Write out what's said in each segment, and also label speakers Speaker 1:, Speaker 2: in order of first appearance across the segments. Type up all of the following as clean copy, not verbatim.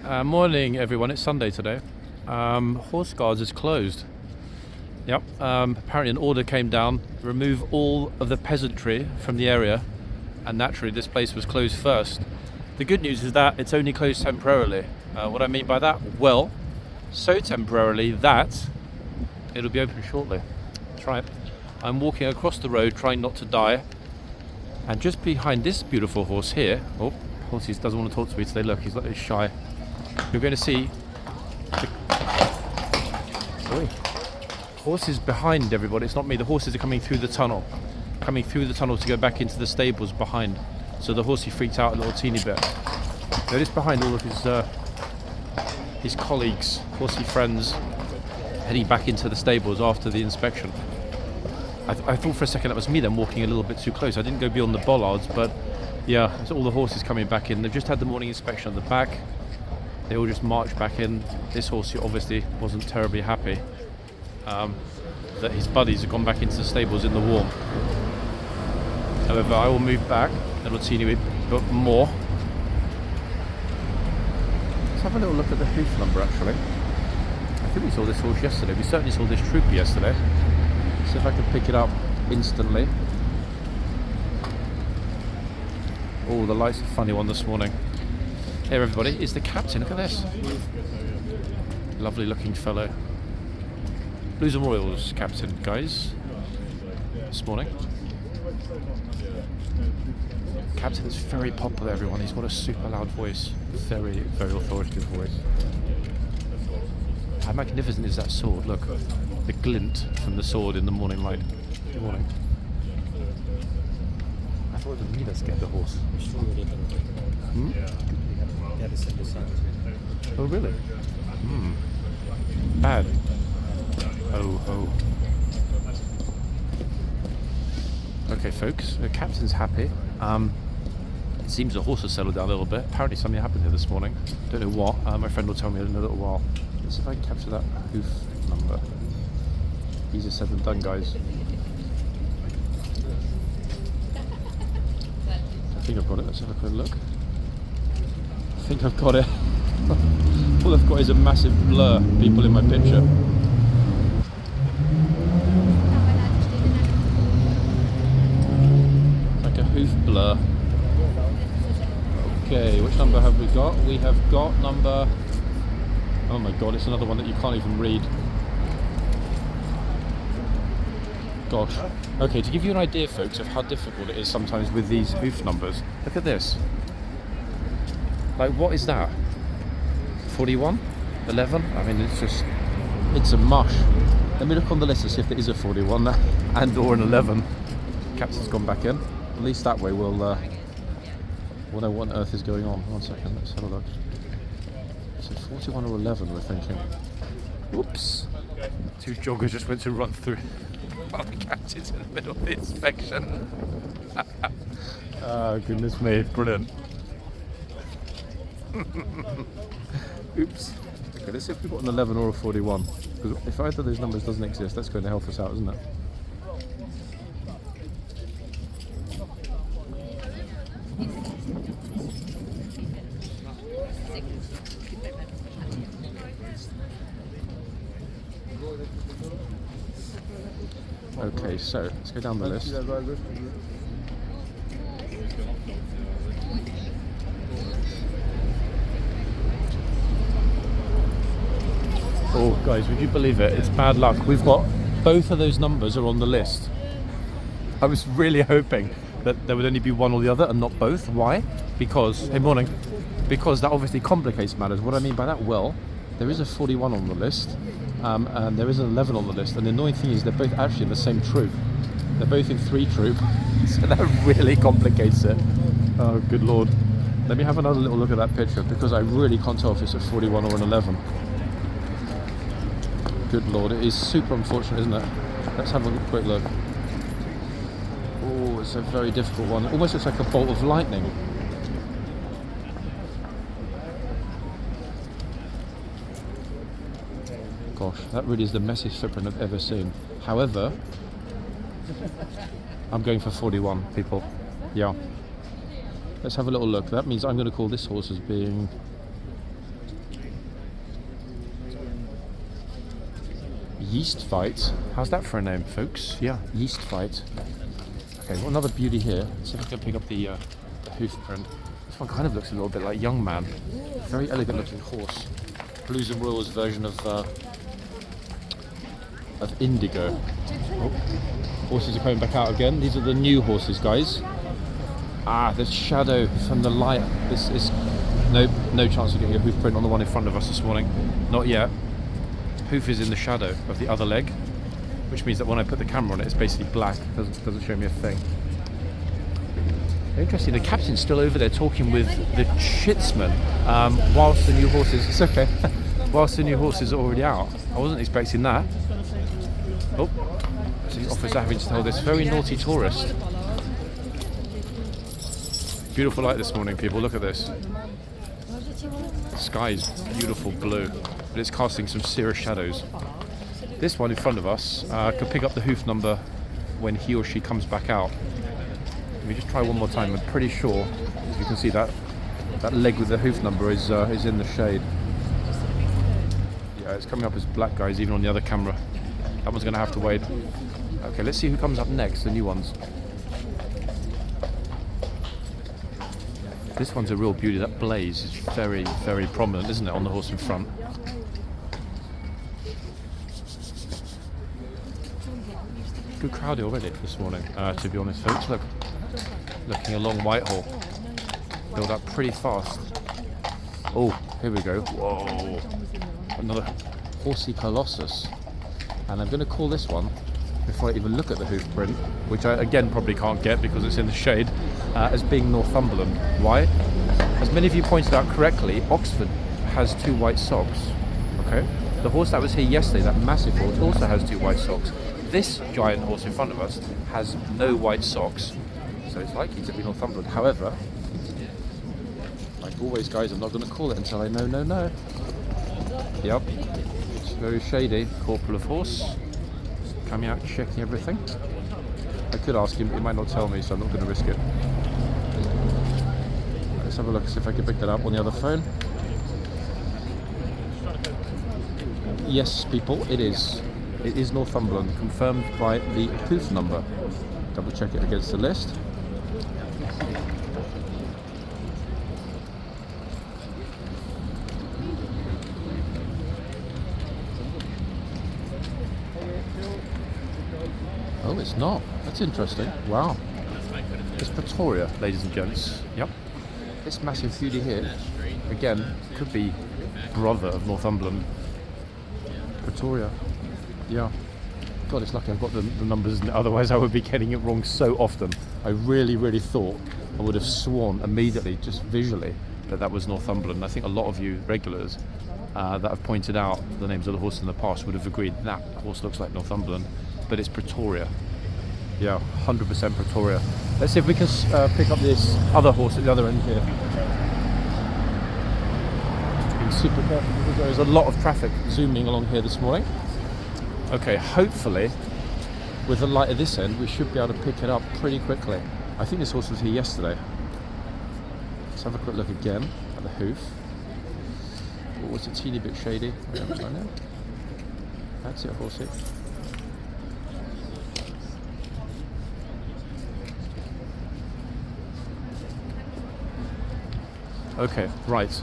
Speaker 1: Morning everyone, it's Sunday today. Horseguards is closed. Yep, apparently an order came down, remove all of the peasantry from the area, and naturally this place was closed first. The good news is that it's only closed temporarily. What I mean by that? Well, so temporarily that it'll be open shortly. That's right. I'm walking across the road trying not to die, and just behind this beautiful horse here, oh, Horsey doesn't want to talk to me today, look, he's like shy. You're going to see the horses behind everybody. It's not me. The horses are coming through the tunnel to go back into the stables behind. So the horsey freaked out a little teeny bit. Notice behind all of his colleagues, horsey friends, heading back into the stables after the inspection. I thought for a second that was me then walking a little bit too close. I didn't go beyond the bollards, but yeah, it's all the horses coming back in. They've just had the morning inspection at the back. They all just marched back in. This horse obviously wasn't terribly happy that his buddies had gone back into the stables in the warm. However, I will move back a little teeny bit more. Let's have a little look at the hoof number actually. I think we saw this horse yesterday. We certainly saw this trooper yesterday. See if I can pick it up instantly. Oh, the light's a funny one this morning. Here everybody, is the captain, look at this. Lovely looking fellow. Blues and Royals captain, guys. This morning. Captain is very popular, everyone. He's got a super loud voice. Very, very authoritative voice. How magnificent is that sword? Look, the glint from the sword in the morning light. Good morning. I thought it was me that scared the horse. Hmm? Oh really? Bad. Oh. Okay folks, the captain's happy. It seems the horse has settled down a little bit. Apparently something happened here this morning. Don't know what. My friend will tell me in a little while. Let's see if I can capture that hoof number. Easier said than done, guys. I think I've got it. Let's have a quick look. I think I've got it. All I've got is a massive blur, people in my picture. Like a hoof blur. Okay, which number have we got? We have got number... Oh my god, it's another one that you can't even read. Gosh. Okay, to give you an idea, folks, of how difficult it is sometimes with these hoof numbers, look at this. Like, what is that? 41? 11? I mean, it's a mush. Let me look on the list and see if there is a 41 and or an 11. Captain's gone back in. At least that way we'll know what on earth is going on. 1 second, let's have a look. So 41 or 11 we're thinking. Whoops. Two joggers just went to run through while the captain's in the middle of the inspection. Oh, goodness me, brilliant. Oops. Okay, let's see if we've got an 11 or a 41. Because if either of those numbers doesn't exist, that's going to help us out, isn't it? Okay, so let's go down the list. Oh guys, would you believe it? It's bad luck. We've got both of those numbers are on the list. I was really hoping that there would only be one or the other and not both. Why? Because, hey morning, because that obviously complicates matters. What I mean by that, well, there is a 41 on the list and there is an 11 on the list, and the annoying thing is they're both actually in the same troop. They're both in 3 troop, so that really complicates it. Oh good lord. Let me have another little look at that picture, because I really can't tell if it's a 41 or an 11. Good lord, it is super unfortunate, isn't it? Let's have a quick look. Oh, it's a very difficult one. It almost looks like a bolt of lightning. Gosh, that really is the messiest footprint I've ever seen. However, I'm going for 41, people. Yeah. Let's have a little look. That means I'm going to call this horse as being Yeast Fight. How's that for a name, folks? Yeah, Yeast Fight. Okay, well, another beauty here. Let's see if I can pick up the hoof print. This one kind of looks a little bit like Young Man. Very elegant looking horse. Blues and Royals version of Indigo. Oh, horses are coming back out again. These are the new horses, guys. Ah, the shadow from the light. This is no chance of getting a hoof print on the one in front of us this morning. Not yet. Hoof is in the shadow of the other leg, which means that when I put the camera on it, it's basically black. Doesn't show me a thing. Interesting. The captain's still over there talking with the shitsman, whilst the new horses. It's okay. Whilst the new horses are already out. I wasn't expecting that. Oh, so the officer having to tell this very naughty tourist. Beautiful light this morning, people. Look at this. The sky's beautiful blue, but it's casting some serious shadows. This one in front of us could pick up the hoof number when he or she comes back out. Let me just try one more time. I'm pretty sure, as you can see, that leg with the hoof number is in the shade. Yeah, it's coming up as black, guys, even on the other camera. That one's going to have to wait. Okay, let's see who comes up next, the new ones. This one's a real beauty. That blaze is very, very prominent, isn't it, on the horse in front? Good crowd already this morning, to be honest, folks. Look, looking along Whitehall. Build up pretty fast. Oh, here we go. Whoa. Another Horsey Colossus. And I'm going to call this one, before I even look at the hoof print, which I again probably can't get because it's in the shade, as being Northumberland. Why? As many of you pointed out correctly, Oxford has 2 white socks. Okay, the horse that was here yesterday, that massive horse, also has 2 white socks. This giant horse in front of us has no white socks, so it's likely to be Northumberland. However, like always, guys, I'm not going to call it until I know. Yep, it's very shady. Corporal of horse coming out, checking everything. I could ask him, but he might not tell me, so I'm not going to risk it. Let's have a look, see if I can pick that up on the other phone. Yes, people, it is. It is Northumberland, confirmed by the hoof number. Double check it against the list. Oh, it's not. That's interesting. Wow. It's Pretoria, ladies and gents. Yep. This massive beauty here, again, could be brother of Northumberland. Pretoria. Yeah. God, it's lucky I've got the numbers, otherwise I would be getting it wrong so often. I really thought, I would have sworn immediately, just visually, that was Northumberland. I think a lot of you regulars that have pointed out the names of the horses in the past would have agreed that horse looks like Northumberland, but it's Pretoria. Yeah, 100% Pretoria. Let's see if we can pick up this other horse at the other end here. Being super careful because there is a lot of traffic zooming along here this morning. Okay, hopefully, with the light at this end, we should be able to pick it up pretty quickly. I think this horse was here yesterday. Let's have a quick look again at the hoof. Oh, it's a teeny bit shady. That's it, Horsey. Okay, right.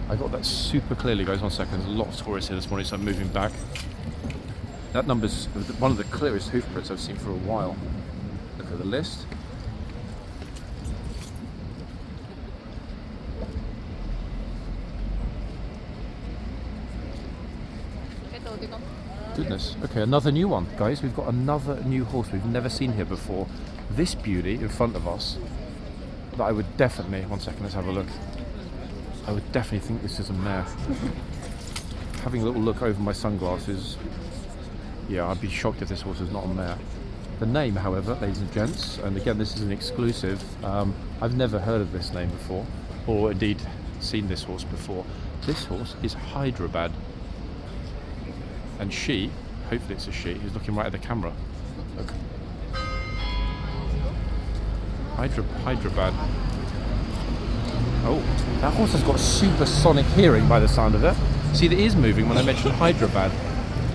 Speaker 1: I got that super clearly, guys. 1 second. There's a lot of tourists here this morning, so I'm moving back. That number's one of the clearest hoof prints I've seen for a while. Look at the list. Goodness. Okay, another new one, guys. We've got another new horse we've never seen here before. This beauty in front of us, that I would definitely... 1 second, let's have a look. I would definitely think this is a mare. Having a little look over my sunglasses, yeah, I'd be shocked if this horse is not a mare. The name, however, ladies and gents, and again this is an exclusive, I've never heard of this name before, or indeed seen this horse before. This horse is Hyderabad. And she, hopefully it's a she, who's looking right at the camera. Look. Hyderabad. Oh, that horse has got supersonic hearing by the sound of it. See, the ears moving when I mentioned Hyderabad.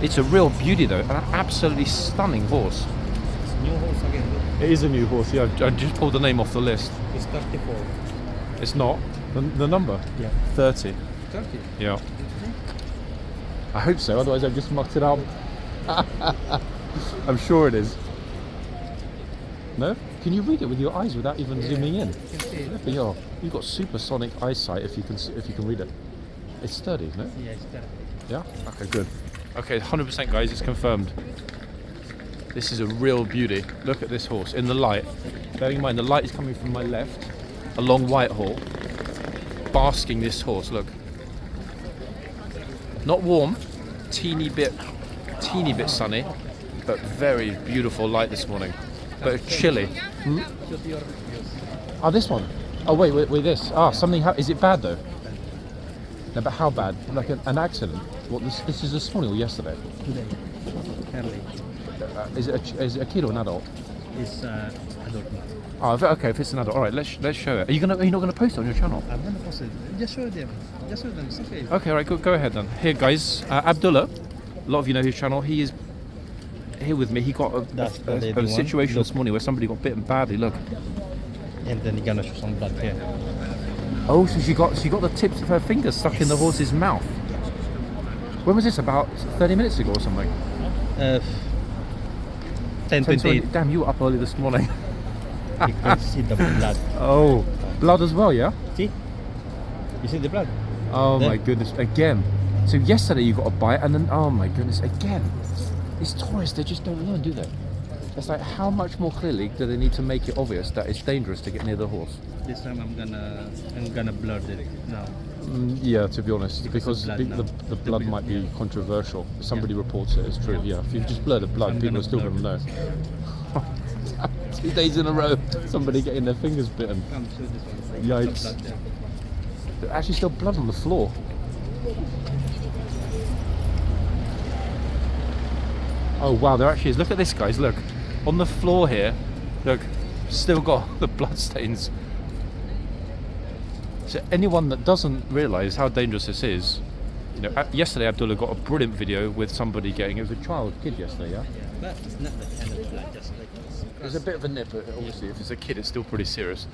Speaker 1: It's a real beauty though, an absolutely stunning horse.
Speaker 2: It's new horse again. Look.
Speaker 1: It is a new horse, yeah. I just pulled the name off the list.
Speaker 2: It's 34.
Speaker 1: It's not. The number?
Speaker 2: Yeah.
Speaker 1: 30.
Speaker 2: 30.
Speaker 1: Yeah. I hope so, otherwise I've just mucked it up. I'm sure it is. No? Can you read it with your eyes without even zooming in?
Speaker 2: You can see it.
Speaker 1: Yeah. You've got supersonic eyesight if you can read it. It's sturdy, isn't it?
Speaker 2: Yeah, it's 30.
Speaker 1: Yeah? Okay, good. Okay, 100% guys, it's confirmed. This is a real beauty. Look at this horse in the light. Bearing in mind the light is coming from my left along Whitehall. Basking this horse, look. Not warm, teeny bit sunny, but very beautiful light this morning. But chilly. Hmm? Oh, this one. Oh wait, this. Ah, something. Is it bad though? No, but how bad? Like an accident? What? This is this morning or yesterday?
Speaker 2: Today. Early.
Speaker 1: Is it a kid or an adult?
Speaker 2: It's adult now.
Speaker 1: Oh, okay. If it's an adult, all right. Let's show it. Are you not gonna post it on your channel?
Speaker 2: I'm gonna post it. Just show them. Just show them. It's okay.
Speaker 1: Okay, all right. Go ahead then. Here, guys. Abdullah. A lot of you know his channel. He is here with me. He got a situation this morning where somebody got bitten badly. Look.
Speaker 2: And then you're gonna show some blood here.
Speaker 1: Oh, so she got the tips of her fingers stuck in the horse's mouth. When was this? About 30 minutes ago or something?
Speaker 2: 10:28.
Speaker 1: Damn, you were up early this morning.
Speaker 2: You can see the blood.
Speaker 1: Oh, blood as well, yeah?
Speaker 2: See? You see the blood?
Speaker 1: Oh
Speaker 2: There.
Speaker 1: my goodness, again. So yesterday you got a bite and then, oh my goodness, again. These tourists, they just don't learn, do they? It's like, how much more clearly do they need to make it obvious that it's dangerous to get near the horse?
Speaker 2: This time I'm gonna blood it now.
Speaker 1: Yeah, to be honest, because
Speaker 2: blood now.
Speaker 1: the blood might be controversial. If somebody reports it, it's true, yeah. If you just blur the blood,
Speaker 2: I'm
Speaker 1: people are
Speaker 2: gonna
Speaker 1: still going
Speaker 2: blur
Speaker 1: to know. 2 days in a row, somebody getting their fingers bitten.
Speaker 2: Come show this one.
Speaker 1: Yikes.
Speaker 2: The blood there.
Speaker 1: There's actually still blood on the floor. Oh wow, there actually is. Look at this, guys, look. On the floor here, look, still got the blood stains. So anyone that doesn't realise how dangerous this is, you know, yesterday Abdullah got a brilliant video with somebody getting, it was a kid yesterday, yeah?
Speaker 2: Yeah, but it's not the kind of blood, just like this.
Speaker 1: There's a bit of a nip, obviously, if it's a kid it's still pretty serious.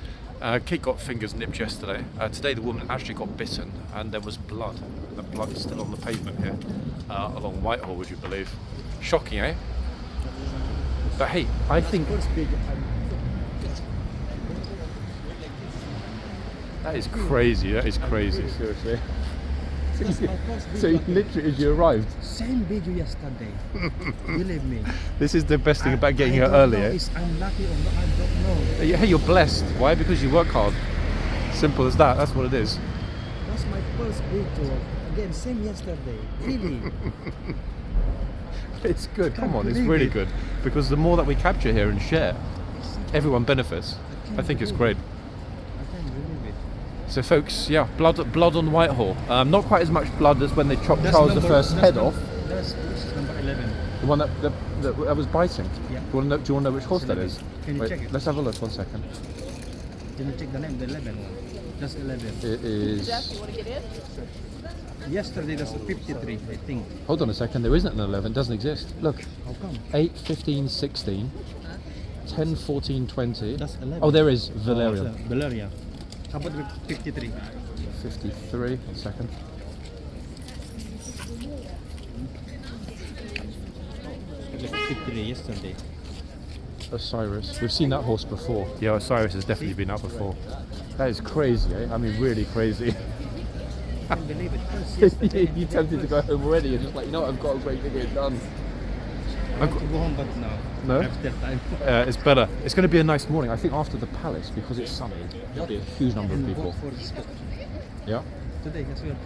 Speaker 1: Kid got fingers nipped yesterday. Today the woman actually got bitten and there was blood. The blood is still on the pavement here, along Whitehall, would you believe? Shocking, eh? But hey, I think that is crazy. That is crazy. Seriously. So literally, as you arrived,
Speaker 2: Same video yesterday. Believe me.
Speaker 1: this is the best thing about getting here
Speaker 2: I don't
Speaker 1: early.
Speaker 2: know
Speaker 1: Eh?
Speaker 2: if I'm lucky or not, I don't know.
Speaker 1: Hey, you're blessed. Why? Because you work hard. Simple as that. That's what it is.
Speaker 2: That's my first video. Again, same yesterday. Really.
Speaker 1: It's good. Come on, it's
Speaker 2: believe
Speaker 1: really
Speaker 2: it.
Speaker 1: good. Because the more that we capture here and share, everyone benefits. I think it's great.
Speaker 2: I can't believe it.
Speaker 1: So, folks, yeah, blood on Whitehall. Not quite as much blood as when they chopped Charles the First's head off.
Speaker 2: This is number 11.
Speaker 1: The one that was biting.
Speaker 2: Yeah.
Speaker 1: Do you want to know which horse that is?
Speaker 2: Can you
Speaker 1: Wait,
Speaker 2: check it?
Speaker 1: let's have a look. 1 second.
Speaker 2: Can you check the name? The 11 one. That's 11.
Speaker 1: It is.
Speaker 3: Jeff, you want to get in?
Speaker 2: Yesterday that's a 53, I think.
Speaker 1: Hold on a second. There isn't an 11. It doesn't exist. Look.
Speaker 2: How come?
Speaker 1: 8, 15, 16, 10, 14, 20.
Speaker 2: That's 11.
Speaker 1: Oh, there is Valeria.
Speaker 2: Oh, Valeria. How about the 53?
Speaker 1: 53. 1 second.
Speaker 2: The 53 yesterday.
Speaker 1: Osiris. We've seen that horse before. Yeah, Osiris has definitely been out before. That is crazy, eh? I mean, really crazy.
Speaker 2: I can't believe it. First yesterday.
Speaker 1: You tempted to go home already. You're just like, you know what, I've got a great video done.
Speaker 2: I want to go home, but now.
Speaker 1: No?
Speaker 2: After time.
Speaker 1: It's better. It's going to be a nice morning. I think after the palace, because it's sunny, there'll be a huge number of
Speaker 2: And
Speaker 1: people.
Speaker 2: walk for the spot.
Speaker 1: Yeah.
Speaker 2: Today as well.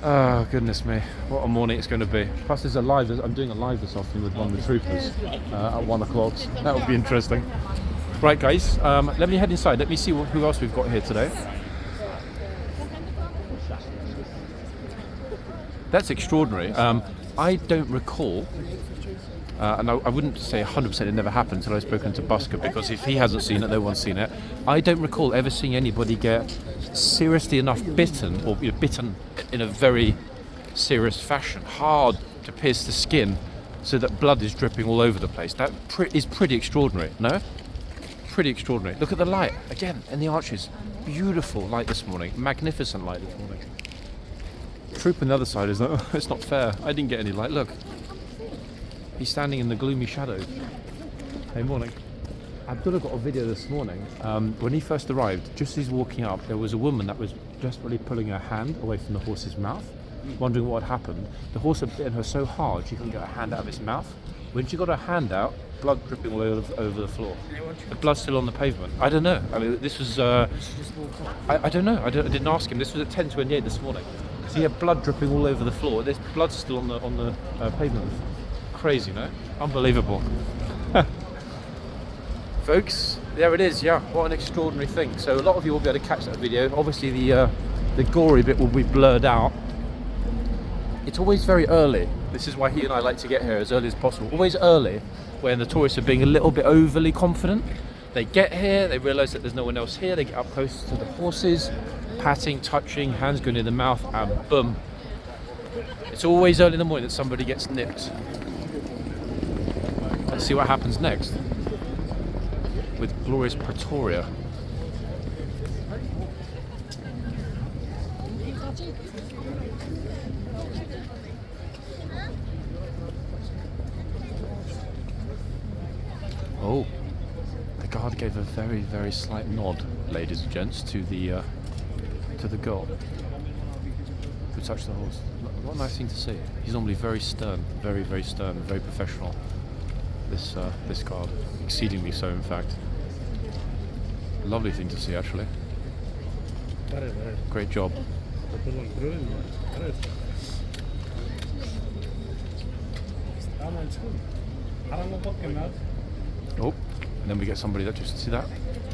Speaker 1: Oh, goodness me. What a morning it's going to be. Plus, there's a live. I'm doing a live this afternoon with one of the troopers at 1 o'clock. So that will be interesting. Right, guys. Let me head inside. Let me see who else we've got here today. That's extraordinary. I don't recall, and I wouldn't say 100% it never happened until I've spoken to Busker, because if he hasn't seen it, no one's seen it. I don't recall ever seeing anybody get seriously enough bitten, or bitten in a very serious fashion, hard to pierce the skin so that blood is dripping all over the place. That is pretty extraordinary, no? Pretty extraordinary. Look at the light, again, in the arches. Beautiful light this morning, magnificent light this morning. Troop on the other side is not, it's not fair. I didn't get any light, look. He's standing in the gloomy shadows. Hey, morning. Abdullah got a video this morning. When he first arrived, just as he's walking up, there was a woman that was desperately pulling her hand away from the horse's mouth, wondering what had happened. The horse had bitten her so hard she couldn't get her hand out of its mouth. When she got her hand out, blood dripping all over the floor. The blood's still on the pavement. I don't know. I mean, this was... I don't know. I didn't ask him. This was at 10:28 this morning. So he had blood dripping all over the floor. There's blood still on the pavement. Crazy, no? Unbelievable. Folks, there it is, yeah, what an extraordinary thing. So a lot of you will be able to catch that video. Obviously the gory bit will be blurred out. It's always very early. This is why he and I like to get here as early as possible. Always early, when the tourists are being a little bit overly confident. They get here, they realise that there's no one else here, they get up close to the horses, patting, touching, hands go near the mouth, and boom. It's always early in the morning that somebody gets nipped. Let's see what happens next with glorious Pretoria. Oh, the guard gave a very, very slight nod, ladies and gents, to the girl who touched the horse. What a nice thing to see. He's normally very stern, very, very stern, very professional. This guard, exceedingly so, in fact. Lovely thing to see, actually. Great job. Oh, and then we get somebody that just, see that?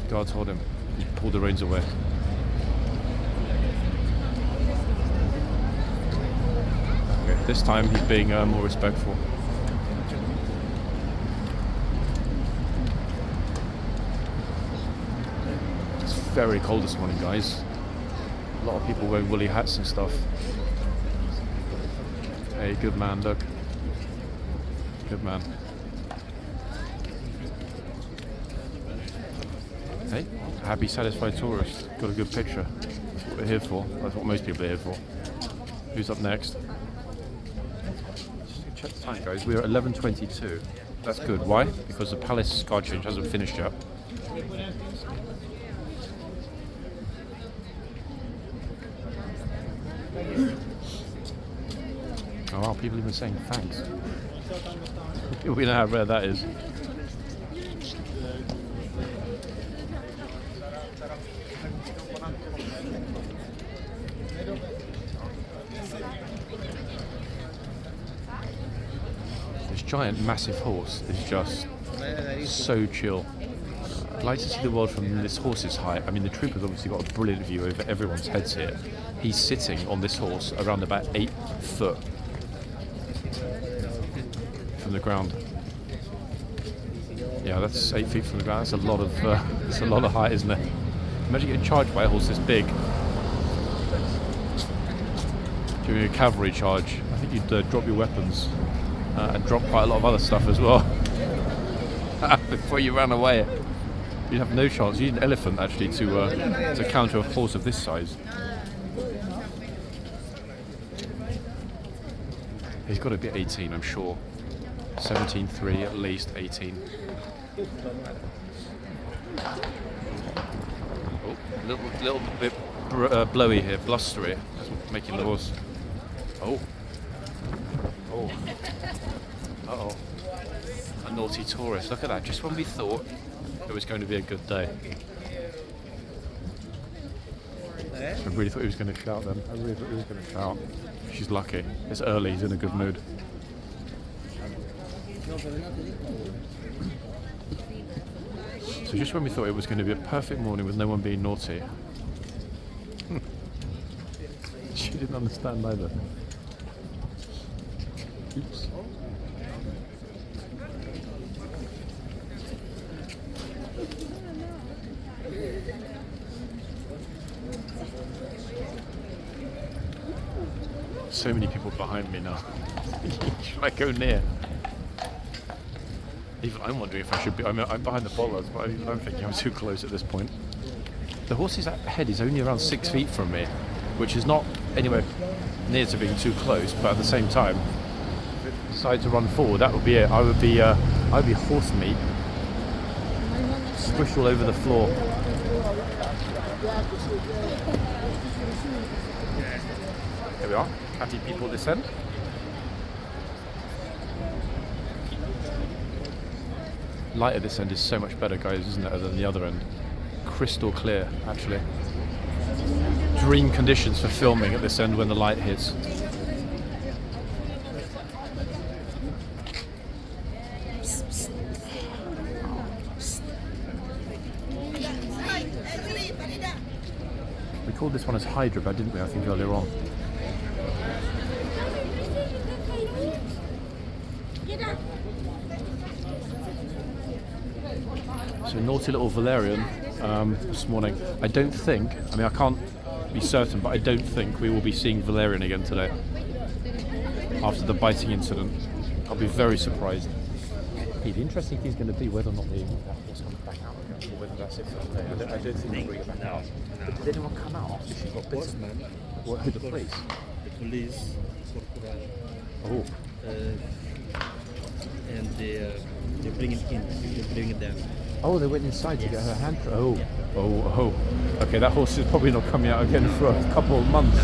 Speaker 1: The guard told him, just pull the reins away. Okay, this time he's being more respectful. Very cold this morning, guys. A lot of people wearing woolly hats and stuff. Hey, good man, look. Good man. Hey, happy, satisfied tourist. Got a good picture. That's what we're here for. That's what most people are here for. Who's up next? Check the time, guys. We're at 11:22. That's good. Why? Because the palace guard change hasn't finished yet. Oh wow, people even saying thanks. We know how rare that is. This giant, massive horse is just so chill. I'd like to see the world from this horse's height. I mean, the trooper's obviously got a brilliant view over everyone's heads here. He's sitting on this horse around about 8 foot from the ground. Yeah, that's 8 feet from the ground. That's a lot of height, isn't it? Imagine getting charged by a horse this big. During a cavalry charge, I think you'd drop your weapons and drop quite a lot of other stuff as well before you ran away. You'd have no chance. You need an elephant actually to counter a horse of this size. He's got to be 18, I'm sure. 17.3 at least, 18. Oh, little bit blowy here, blustery. That's making the horse. Oh. Oh. Uh-oh. A naughty tourist. Look at that. Just when we thought it was going to be a good day. I really thought he was going to shout then. I really thought he was going to shout. She's lucky. It's early. He's in a good mood. So just when we thought it was going to be a perfect morning with no one being naughty, she didn't understand either. Oops. So many people behind me now. Should I go near? Even I'm wondering if I should be. I'm behind the bollards, but I'm thinking I'm too close at this point. The horse's head is only around 6 feet from me, which is not anywhere near to being too close. But at the same time, if it decided to run forward, that would be it. I'd be horse meat, squished all over the floor. Here we are. Happy people descend. Light at this end is so much better, guys, isn't it, than the other end? Crystal clear, actually. Dream conditions for filming at this end when the light hits. We called this one as Hyderabad, didn't we, I think, earlier on. So naughty little Valerian this morning. I don't think, I mean I can't be certain, but I don't think we will be seeing Valerian again today. After the biting incident. I'll be very surprised. The interesting thing is going to be whether or not that horse comes back out again, or whether that's it for today. I don't think we'll bring it back out. But did anyone come out after she got bitten? What, who, the police?
Speaker 2: The police,
Speaker 1: Oh.
Speaker 2: And they bring it in. They bring it down.
Speaker 1: Oh, they went inside to get her hand. Oh. Okay, that horse is probably not coming out again for a couple of months.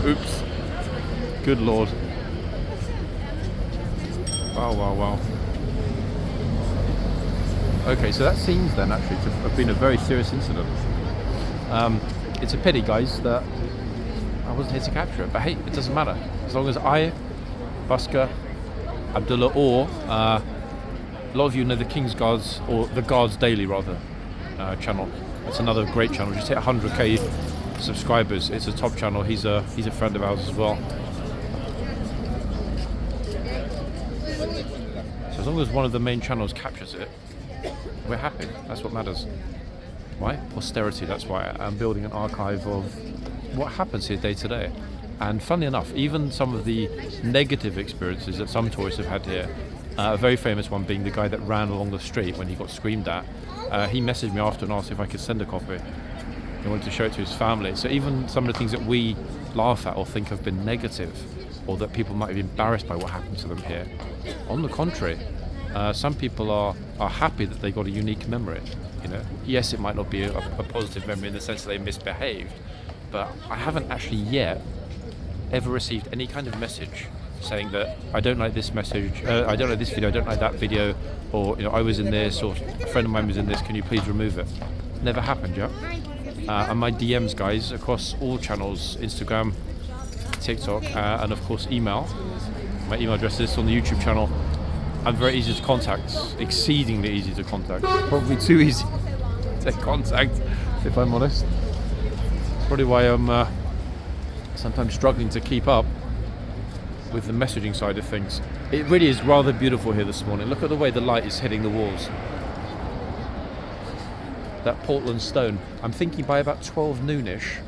Speaker 1: Oops. Good lord. Wow. Okay, so that seems then actually to have been a very serious incident. It's a pity, guys, that I wasn't here to capture it. But hey, it doesn't matter. As long as I, Busker, Abdullah, or a lot of you know the Kingsguards, or the Guards Daily rather, channel. It's another great channel. Just hit 100k subscribers. It's a top channel. He's a friend of ours as well. So as long as one of the main channels captures it, we're happy. That's what matters. Why? Posterity. That's why I'm building an archive of what happens here day to day. And funnily enough, even some of the negative experiences that some tourists have had here, a very famous one being the guy that ran along the street when he got screamed at. He messaged me after and asked if I could send a copy. He wanted to show it to his family. So even some of the things that we laugh at or think have been negative, or that people might be embarrassed by what happened to them here, on the contrary, some people are happy that they got a unique memory. You know, yes, it might not be a positive memory in the sense that they misbehaved, but I haven't actually yet ever received any kind of message saying that I don't like this message, I don't like this video, I don't like that video, or I was in this, or a friend of mine was in this, can you please remove it? Never happened, yeah? And my DMs, guys, across all channels, Instagram, TikTok, and of course email. My email address is on the YouTube channel. I'm very easy to contact, exceedingly easy to contact, probably too easy to contact, if I'm honest. It's probably why I'm sometimes struggling to keep up with the messaging side of things. It really is rather beautiful here this morning. Look at the way the light is hitting the walls. That Portland stone. I'm thinking by about 12 noonish,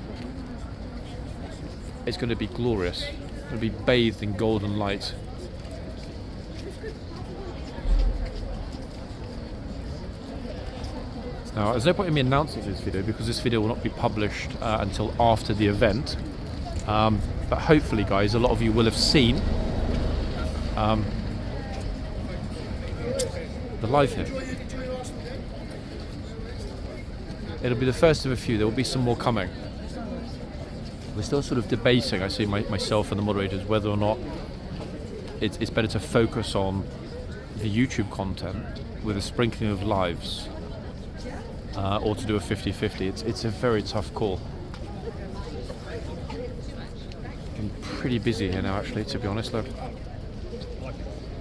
Speaker 1: it's going to be glorious. It's going to be bathed in golden light. Now, there's no point in me announcing this video because this video will not be published until after the event. But hopefully, guys, a lot of you will have seen the live hit. It'll be the first of a few. There will be some more coming. We're still sort of debating, I see myself and the moderators, whether or not it's better to focus on the YouTube content with a sprinkling of lives or to do a 50-50. It's a very tough call. I'm pretty busy here now, actually, to be honest. Look.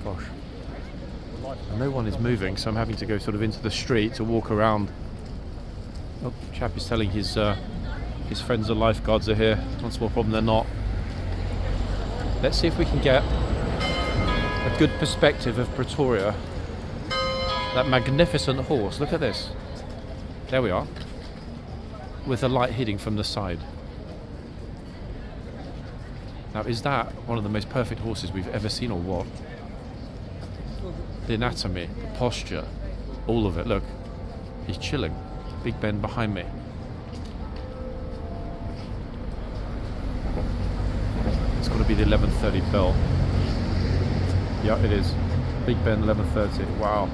Speaker 1: Gosh. No one is moving, so I'm having to go sort of into the street to walk around. Oh, chap is telling his friends the lifeguards are here. Not a small problem, they're not. Let's see if we can get a good perspective of Pretoria. That magnificent horse, look at this. There we are. With the light hitting from the side. Now, is that one of the most perfect horses we've ever seen or what? The anatomy, the posture, all of it. Look, he's chilling. Big Ben behind me. It's got to be the 11:30 bell. Yeah, it is. Big Ben, 11:30. Wow.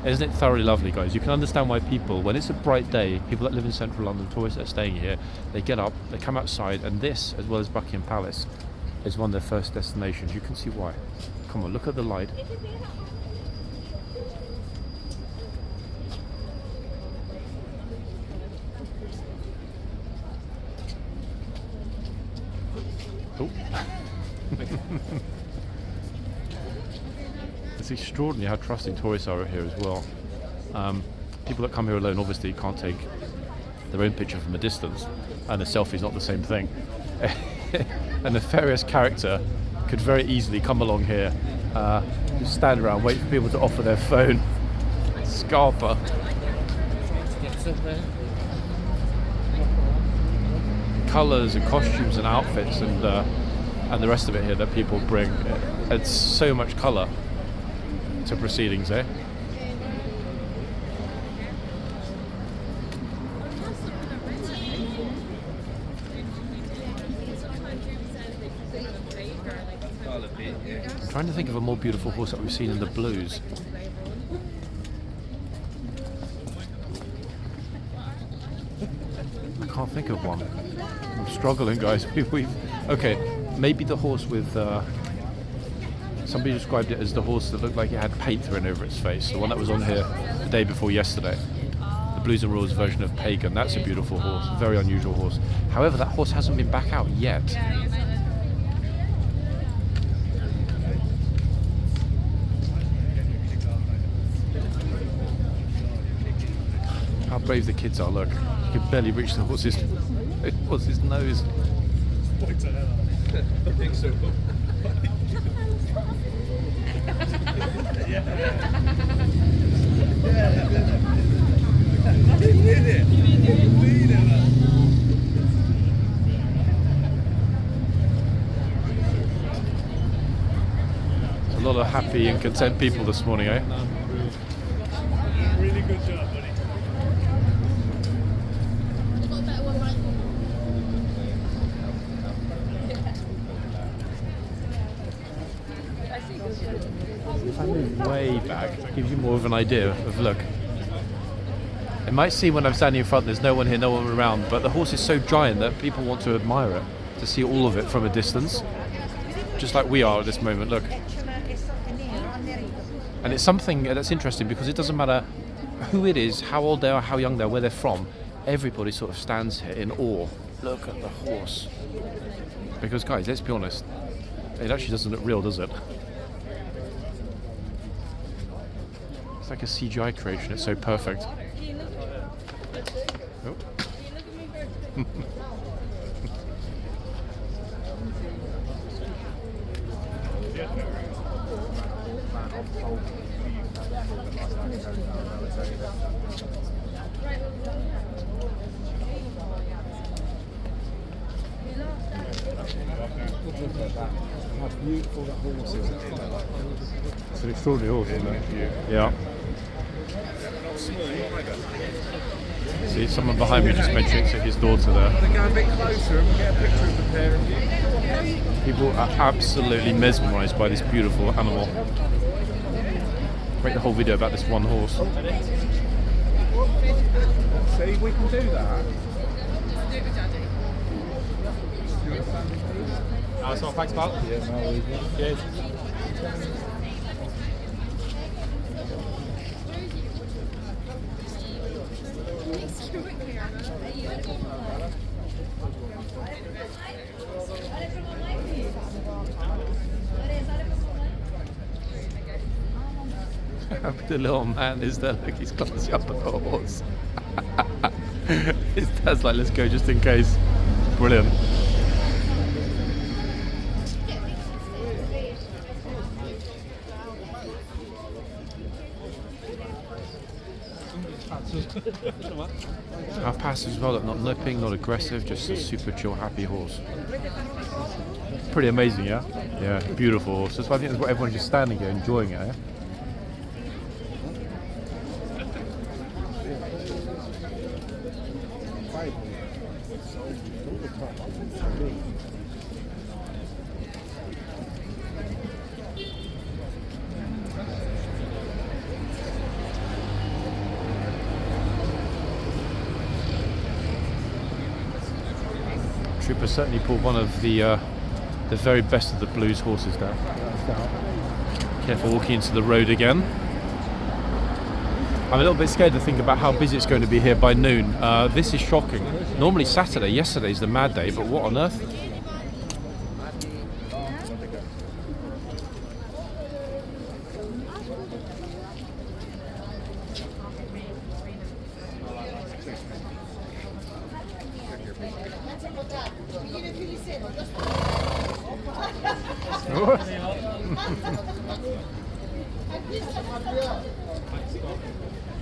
Speaker 1: Isn't it thoroughly lovely, guys? You can understand why people, when it's a bright day, people that live in central London, tourists that are staying here, they get up, they come outside, and this, as well as Buckingham Palace, is one of their first destinations. You can see why. Come on, look at the light. Oh. It's extraordinary how trusting tourists are here as well. People that come here alone obviously can't take their own picture from a distance, and a selfie's not the same thing. A nefarious character could very easily come along here, just stand around, wait for people to offer their phone. Scarper. Colours and costumes and outfits and the rest of it here that people bring. It's so much colour to proceedings, eh? I'm trying to think of a more beautiful horse that we've seen in the blues. I can't think of one. I'm struggling, guys. Okay, maybe the horse with somebody described it as the horse that looked like it had paint thrown over its face. The one that was on here the day before yesterday. The Blues and Royals version of Pagan. That's a beautiful horse, very unusual horse. However, that horse hasn't been back out yet. How brave the kids are, look. You can barely reach the horse's nose.
Speaker 3: I think so.
Speaker 1: A lot of happy and content people this morning, eh?
Speaker 3: Really good job, buddy.
Speaker 1: If I move way back, it gives you more of an idea of look. It might seem when I'm standing in front there's no one here, no one around, but the horse is so giant that people want to admire it, to see all of it from a distance. Just like we are at this moment, look. And it's something that's interesting because it doesn't matter who it is, how old they are, how young they are, where they're from. Everybody sort of stands here in awe. Look at the horse. Because guys, let's be honest, it actually doesn't look real, does it? It's like a CGI creation, it's so perfect. Oh.
Speaker 2: How beautiful that horse is.
Speaker 1: It's an extraordinary horse, isn't it? Yeah. See, someone behind me just mentioned it's his daughter there.
Speaker 3: Want to go a bit closer and we'll get a picture of the pair of you?
Speaker 1: People are absolutely mesmerised by this beautiful animal. Make the whole video about this one horse.
Speaker 3: See, we can do that.
Speaker 4: Nice one, thanks, Mark.
Speaker 3: Yeah, no worries.
Speaker 4: Cheers.
Speaker 1: The little man is there, look, he's glancing up at the horse. His dad's like, let's go just in case. Brilliant. Half passive as well, look, not nipping, not aggressive, just a super chill, happy horse. Pretty amazing, yeah? Yeah, beautiful horse. That's why I think that's what everyone's just standing here enjoying it, eh? Trooper certainly pulled one of the very best of the blues horses there. Careful walking into the road again. I'm a little bit scared to think about how busy it's going to be here by noon. This is shocking. Normally Saturday, yesterday's the mad day, but what on earth?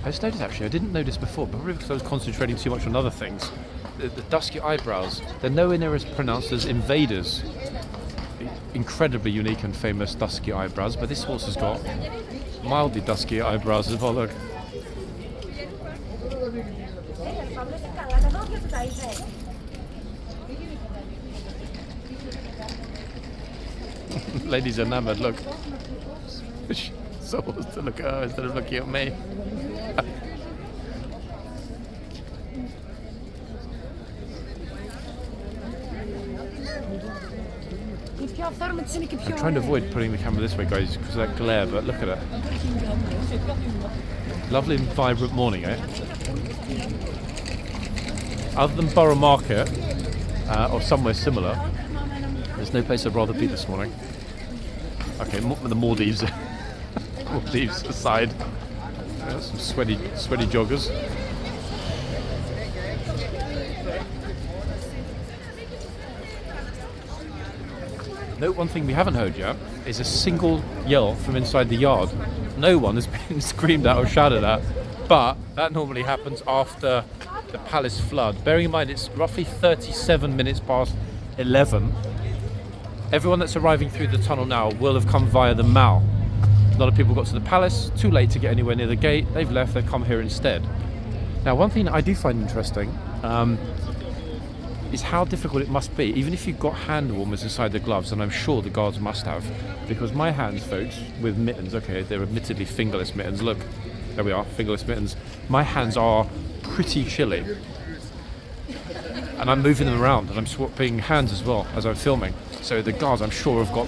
Speaker 1: I just noticed actually, I didn't notice before, but probably because I was concentrating too much on other things. The dusky eyebrows, they're nowhere near as pronounced as Invaders. Incredibly unique and famous dusky eyebrows, but this horse has got mildly dusky eyebrows as well, look. Lady's enamoured, look. She's supposed to look at her instead of looking at me. I'm trying to avoid putting the camera this way, guys, because of that glare, but look at it. Lovely and vibrant morning, eh? Other than Borough Market, or somewhere similar, there's no place I'd rather be this morning. Okay, the Maldives. Maldives aside. Yeah, some sweaty joggers. Note one thing we haven't heard yet is a single yell from inside the yard. No one has been screamed at or shouted at, but that normally happens after the palace flood. Bearing in mind it's roughly 37 minutes past 11. Everyone that's arriving through the tunnel now will have come via the Mall. A lot of people got to the palace, too late to get anywhere near the gate, they've left, they've come here instead. Now one thing that I do find interesting is how difficult it must be, even if you've got hand warmers inside the gloves, and I'm sure the guards must have, because my hands, folks, with mittens, okay, they're admittedly fingerless mittens, look, there we are, fingerless mittens, my hands are pretty chilly. And I'm moving them around, and I'm swapping hands as well as I'm filming. So the guards, I'm sure, have got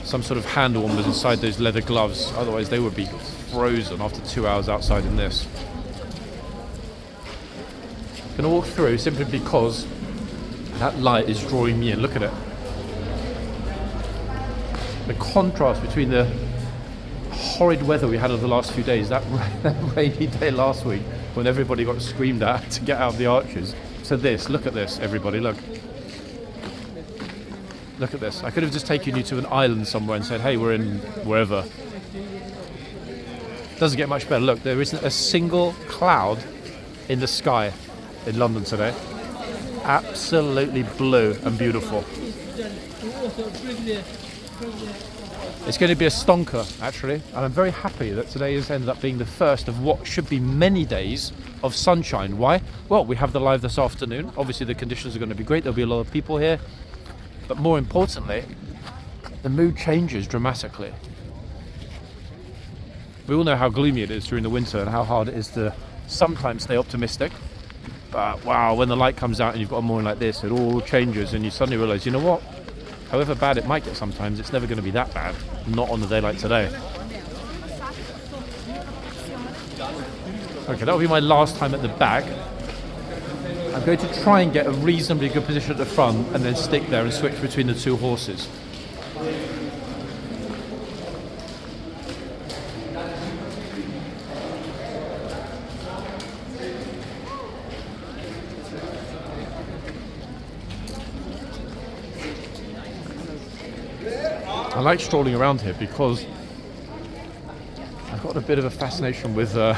Speaker 1: some sort of hand warmers inside those leather gloves, otherwise they would be frozen after 2 hours outside in this. I'm going to walk through simply because that light is drawing me in. Look at it. The contrast between the horrid weather we had over the last few days, that rainy day last week when everybody got screamed at to get out of the arches, to this. Look at this, everybody, look. Look at this. I could have just taken you to an island somewhere and said, hey, we're in wherever. Doesn't get much better. Look, there isn't a single cloud in the sky in London today. Absolutely blue and beautiful. It's going to be a stonker, actually, and I'm very happy that today has ended up being the first of what should be many days of sunshine. Why? Well, we have the live this afternoon. Obviously the conditions are going to be great, there'll be a lot of people here, but more importantly, the mood changes dramatically. We all know how gloomy it is during the winter and how hard it is to sometimes stay optimistic. But wow, when the light comes out and you've got a morning like this, it all changes and you suddenly realise, you know what? However bad it might get sometimes, it's never going to be that bad. Not on a day like today. Okay, that will be my last time at the back. I'm going to try and get a reasonably good position at the front and then stick there and switch between the two horses. I like strolling around here because I've got a bit of a fascination with the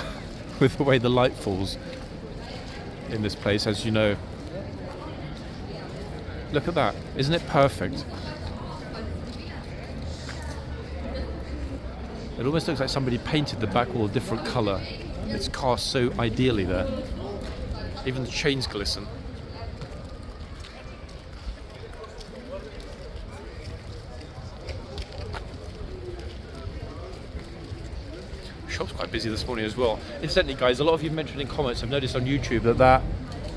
Speaker 1: way the light falls in this place, as you know. Look at that. Isn't it perfect? It almost looks like somebody painted the back wall a different colour. It's cast so ideally there. Even the chains glisten. Shop's quite busy this morning as well. Incidentally, guys, a lot of you mentioned in comments, I've noticed on YouTube that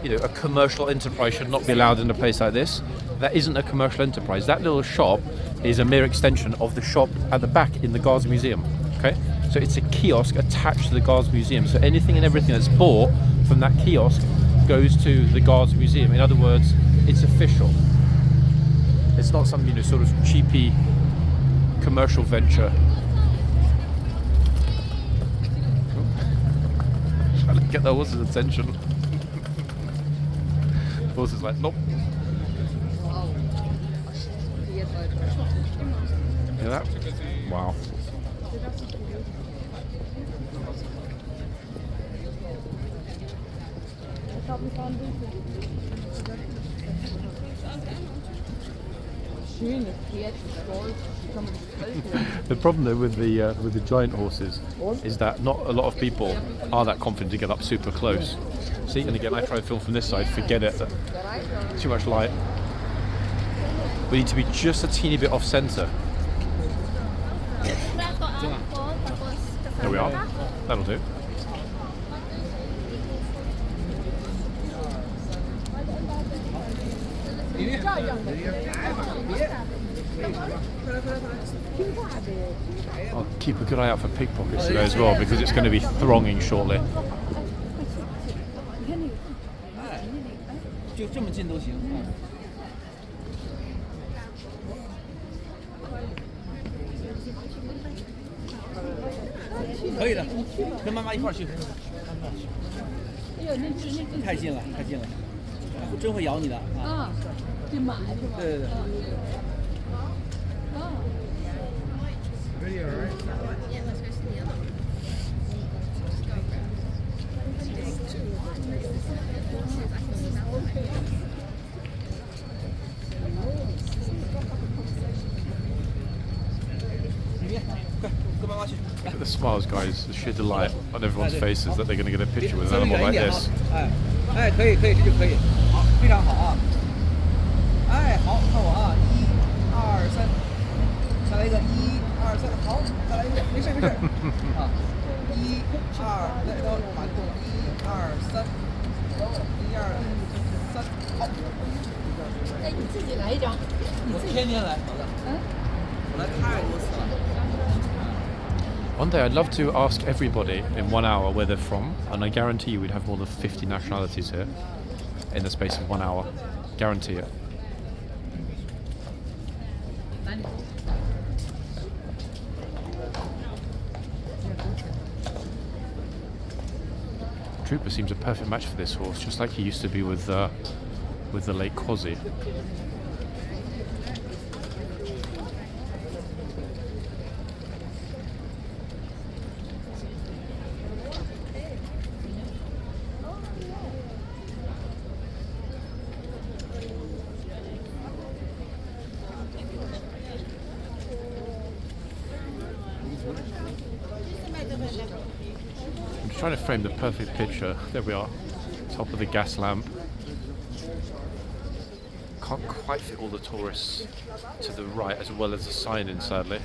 Speaker 1: a commercial enterprise should not be allowed in a place like this. That isn't a commercial enterprise. That little shop is a mere extension of the shop at the back in the Guards Museum. Okay, so it's a kiosk attached to the Guards Museum. So anything and everything that's bought from that kiosk goes to the Guards Museum. In other words, it's official. It's not some sort of cheapy commercial venture. Trying to get the horse's attention. The horse is like, nope. Hear that? Wow. The problem though with the giant horses is that not a lot of people are that confident to get up super close. See, and again, I try to film from this side, forget it. Too much light. We need to be just a teeny bit off centre. There we are. That'll do. I'll keep a good eye out for pickpockets today as well, because it's going to be thronging shortly.
Speaker 2: 就这么近都行。可以的，跟妈妈一块儿去。太近了，太近了，真会咬你的啊！对马是吧？对对对。
Speaker 3: Video, right?
Speaker 1: Look at the smiles, guys, the sheer delight on everyone's faces that they're going to get a picture with an animal like this.
Speaker 2: 哎，可以，这就可以，好，非常好啊！哎，好，看我啊，1、2、3，再来一个，1、2、3，好，再来一个，没事没事，啊，1、2，再到转动，1、2、3，1、2、3，好。
Speaker 4: 哎，你自己来一张。
Speaker 2: 我天天来，好的，我来太多次了。
Speaker 1: One day I'd love to ask everybody in 1 hour where they're from, and I guarantee you we'd have more than 50 nationalities here in the space of 1 hour. Guarantee it. Trooper seems a perfect match for this horse, just like he used to be with the late Horsey. I'm trying to frame the perfect picture. There we are, top of the gas lamp. Can't quite fit all the tourists to the right as well as the sign in, sadly.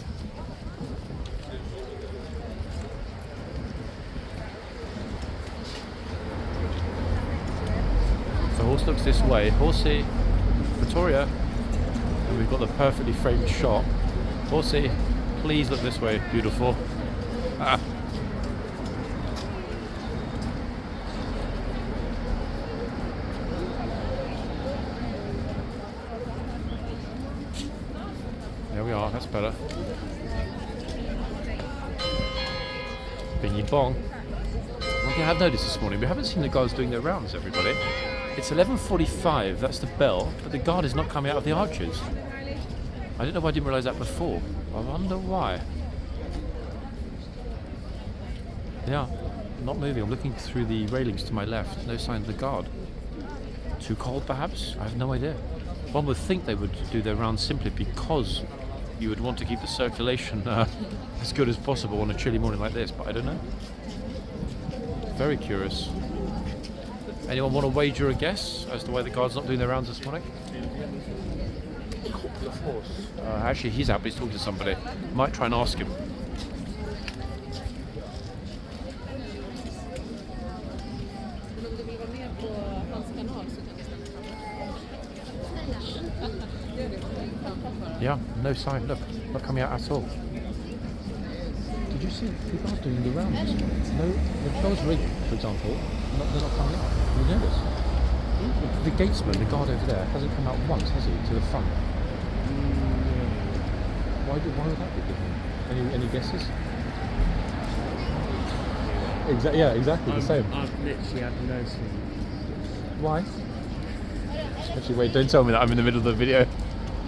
Speaker 1: The horse looks this way. Horsey, Victoria, and we've got the perfectly framed shot. Horsey, please look this way. Beautiful. Ah. There we are, that's better. Bingy bong. One thing I have noticed this morning, we haven't seen the guards doing their rounds, everybody. It's 11:45, that's the bell, but the guard is not coming out of the arches. I don't know why I didn't realise that before. I wonder why. Yeah, Not moving. I'm looking through the railings to my left. No sign of the guard. Too cold, perhaps? I have no idea. One would think they would do their rounds simply because you would want to keep the circulation as good as possible on a chilly morning like this, but I don't know. Very curious. Anyone want to wager a guess as to why the guard's not doing their rounds this morning? Actually, he's out, but he's talking to somebody. Might try and ask him. Yeah, no sign. Look, not coming out at all. Did you see the guard doing the rounds? No, the doors rig, for example, they're not coming out. You notice? The gatesman, the guard over there, hasn't come out once, has he, to the front? Why would that be different? Any guesses? Yeah, exactly the same.
Speaker 3: I've literally had no sleep.
Speaker 1: Why? Actually, wait, don't tell me that I'm in the middle of the video.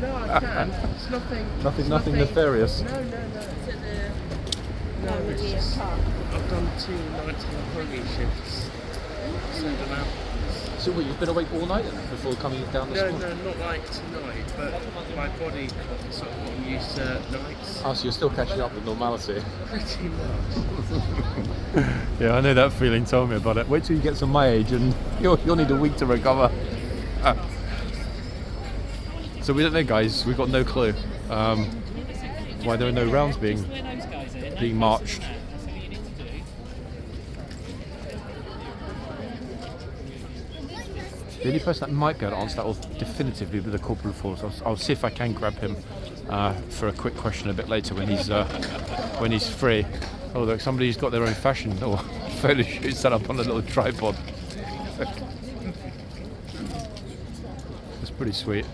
Speaker 3: No, I can. It's
Speaker 1: Nothing nefarious.
Speaker 3: No. No, it's just I've done 2 nighttime holding shifts.
Speaker 1: So what, you've been awake all night then before coming down this morning?
Speaker 3: No, not like tonight, but my body sort of got used to nights.
Speaker 1: Oh, so you're still catching up with normality?
Speaker 3: Pretty much.
Speaker 1: Yeah, I know that feeling. Tell me about it. Wait till you get to my age and you'll need a week to recover. So we don't know, guys. We've got no clue why there are no rounds being marched. The only person that might be able to answer that will definitively be the Corporal of Force. I'll see if I can grab him for a quick question a bit later when he's free. Oh look, somebody's got their own fashion or photo shoot set up on a little tripod. It's pretty sweet.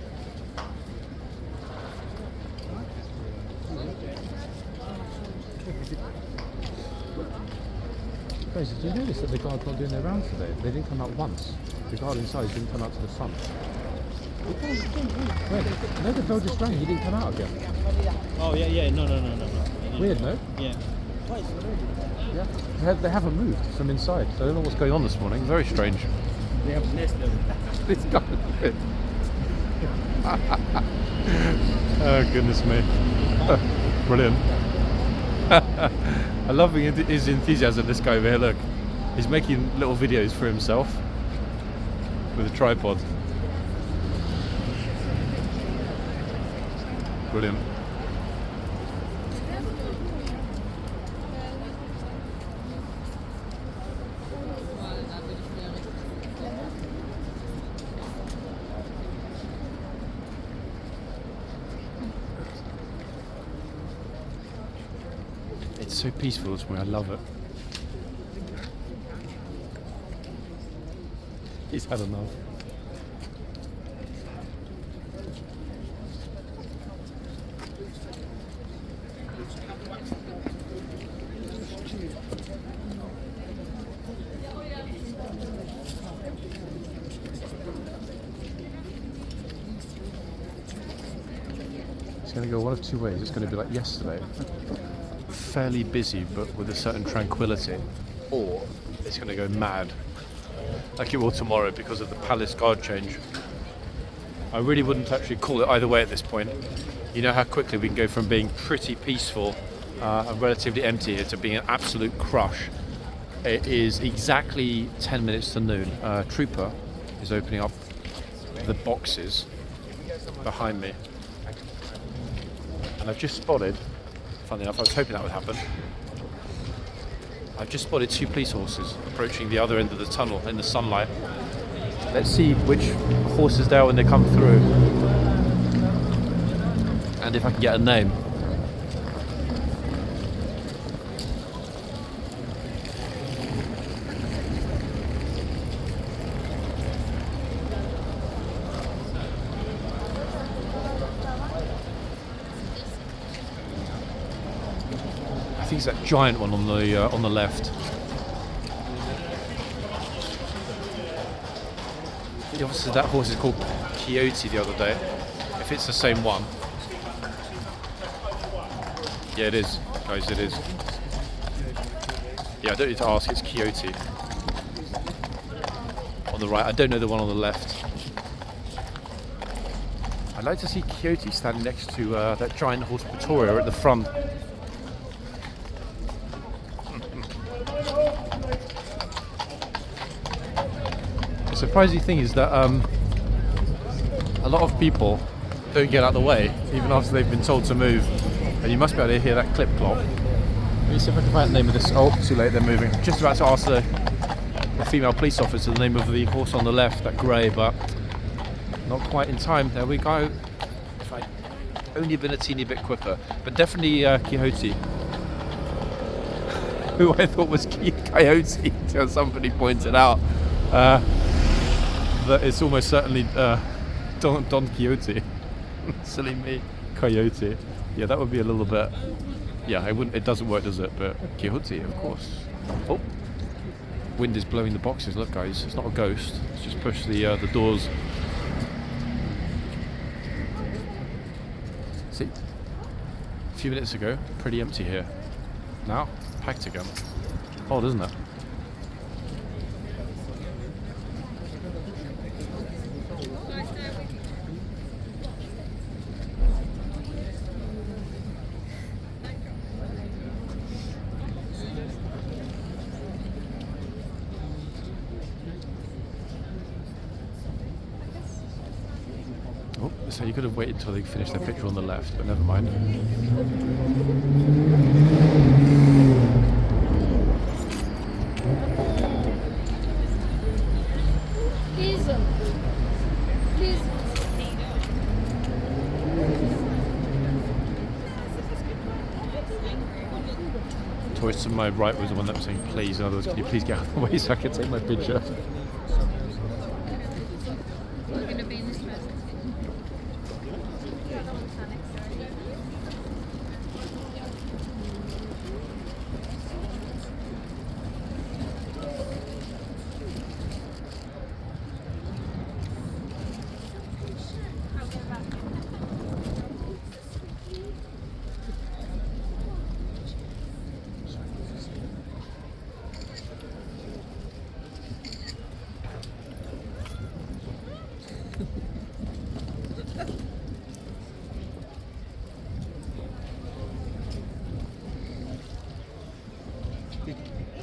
Speaker 1: Guys, did you notice that the guard's not doing their rounds today? They didn't come out once. The guard inside didn't come out to the front. Wait, no, the bell just rang. He didn't come out again.
Speaker 5: Oh yeah, no.
Speaker 1: Weird, no?
Speaker 5: Yeah.
Speaker 1: Yeah. They haven't moved from inside. So I don't know what's going on this morning. Very strange.
Speaker 5: They have missed them.
Speaker 1: This guy. Oh goodness me. Brilliant. I love his enthusiasm, this guy over here. Look, he's making little videos for himself with a tripod. Brilliant. It's so peaceful this morning, I love it. He's had enough. It's going to go one of two ways. It's going to be like yesterday. Fairly busy but with a certain tranquility, or it's going to go mad like it will tomorrow because of the palace guard change. I really wouldn't actually call it either way at this point. You know how quickly we can go from being pretty peaceful and relatively empty here to being an absolute crush. It is exactly 10 minutes to noon. Trooper is opening up the boxes behind me, and I've just spotted, funny enough, I was hoping that would happen. I've just spotted 2 police horses approaching the other end of the tunnel in the sunlight. Let's see which horses they are when they come through, and if I can get a name. I think it's that giant one on the left. Obviously that horse is called Coyote the other day. If it's the same one. Yeah, it is, guys, it is. Yeah, I don't need to ask, it's Quixote. On the right, I don't know the one on the left. I'd like to see Quixote standing next to that giant horse Pretoria at the front. The surprising thing is that a lot of people don't get out of the way, even after they've been told to move. And you must be able to hear that clip clop. Let me see if I can find the name of this. Oh, too late, they're moving. Just about to ask the female police officer the name of the horse on the left, that grey, but not quite in time. There we go. If I'd only been a teeny bit quicker. But definitely Quixote. Who I thought was Coyote until somebody pointed out that it's almost certainly Don Quixote. Silly me. Coyote. Yeah, that would be a little bit... Yeah, it doesn't work, does it? But Quixote, of course. Oh. Wind is blowing the boxes. Look, guys, it's not a ghost. It's just pushed the doors. See, a few minutes ago, pretty empty here. Now, packed again. Odd, isn't it? Oh, so you could have waited until they finished their picture on the left, but never mind. Tourist to my right was the one that was saying please. In other words, can you please get out of the way so I can take my picture?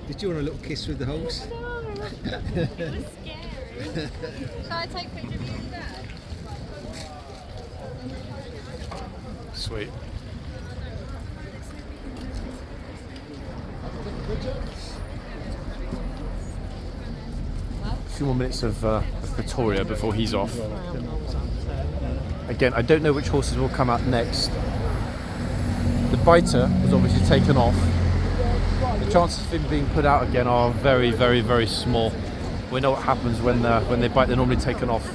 Speaker 2: Did you want a little kiss with the horse?
Speaker 4: No, it was scary. Shall I take a picture of you and Dad?
Speaker 1: Sweet. A few more minutes of Pretoria before he's off. Again, I don't know which horses will come out next. The biter was obviously taken off. The chances of him being put out again are very, very, very small. We know what happens when they bite. They're normally taken off,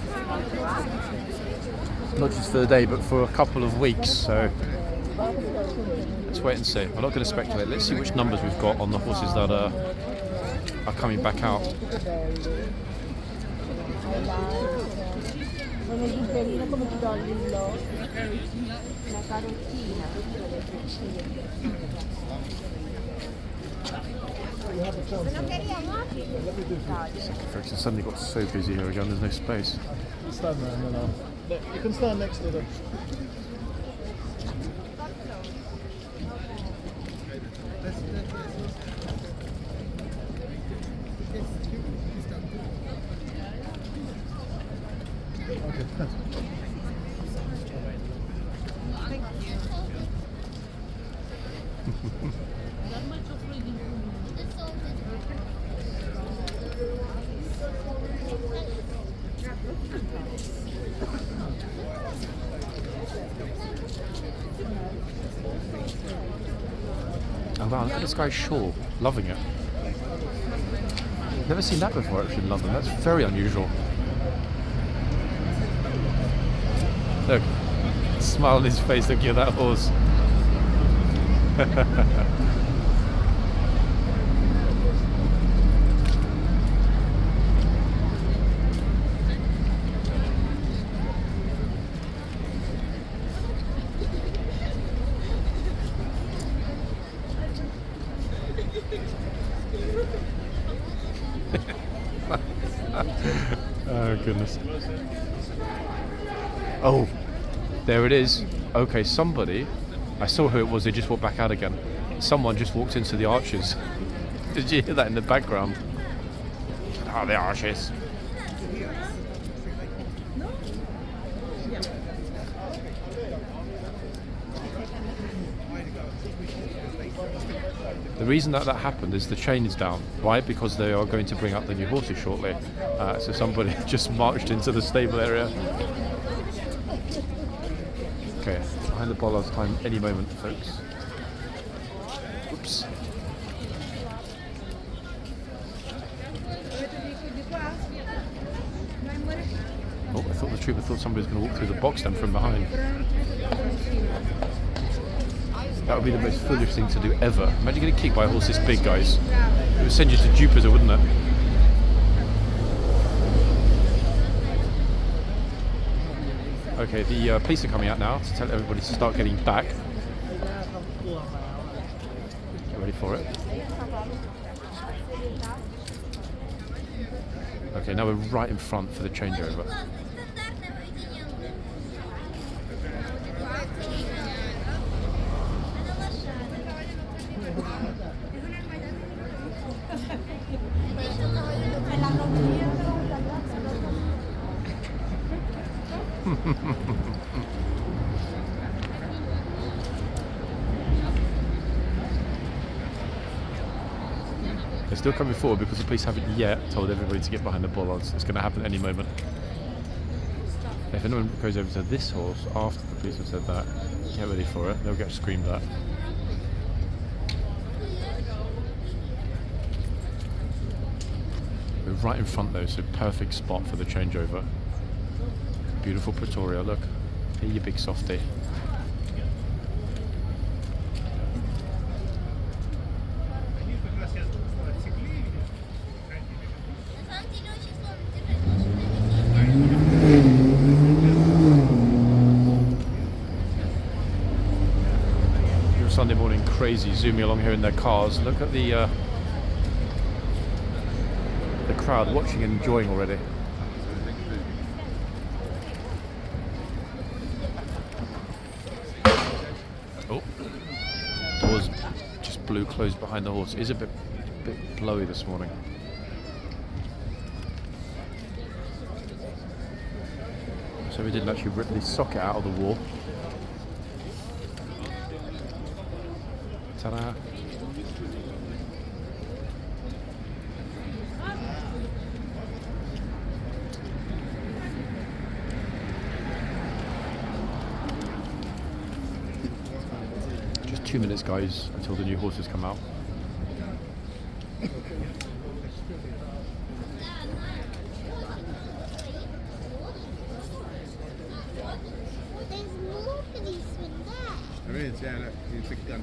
Speaker 1: not just for the day, but for a couple of weeks. So let's wait and see. I'm not going to speculate. Let's see which numbers we've got on the horses that are coming back out. Folks, it suddenly got so busy here again, there's no space.
Speaker 5: Stand there and then you can stand next to them.
Speaker 1: Oh wow, look at this guy's shawl. Loving it. Never seen that before actually in London. That's very unusual. Look, smile on his face looking at that horse. goodness. Oh, there it is. Okay, somebody, I saw who it was, they just walked back out again. Someone just walked into the arches. Did you hear that in the background? Oh, the arches. The reason that happened is the chain is down. Why? Because they are going to bring up the new horses shortly. So somebody just marched into the stable area. Okay, behind the bollards time any moment, folks. Oops. Oh, I thought the trooper thought somebody was going to walk through the box then from behind. That would be the most foolish thing to do ever. Imagine getting kicked by a horse this big, guys. It would send you to Jupiter, wouldn't it? Okay, the police are coming out now to tell everybody to start getting back. Get ready for it. Okay, now we're right in front for the changeover. They're still coming forward because the police haven't yet told everybody to get behind the bollards. It's going to happen any moment. If anyone goes over to this horse after the police have said that, get ready for it. They'll get screamed at. We're right in front though, so perfect spot for the changeover. Beautiful Pretoria, look. Here you big softy. Your Sunday morning crazy zooming along here in their cars. Look at the crowd watching and enjoying already. Oh, doors just blew closed behind the horse. It is a bit blowy this morning. So we didn't actually rip the socket out of the wall. Ta-da! Just 2 minutes, guys, until the new horses come out.
Speaker 3: There is, yeah, look, he's a big gun.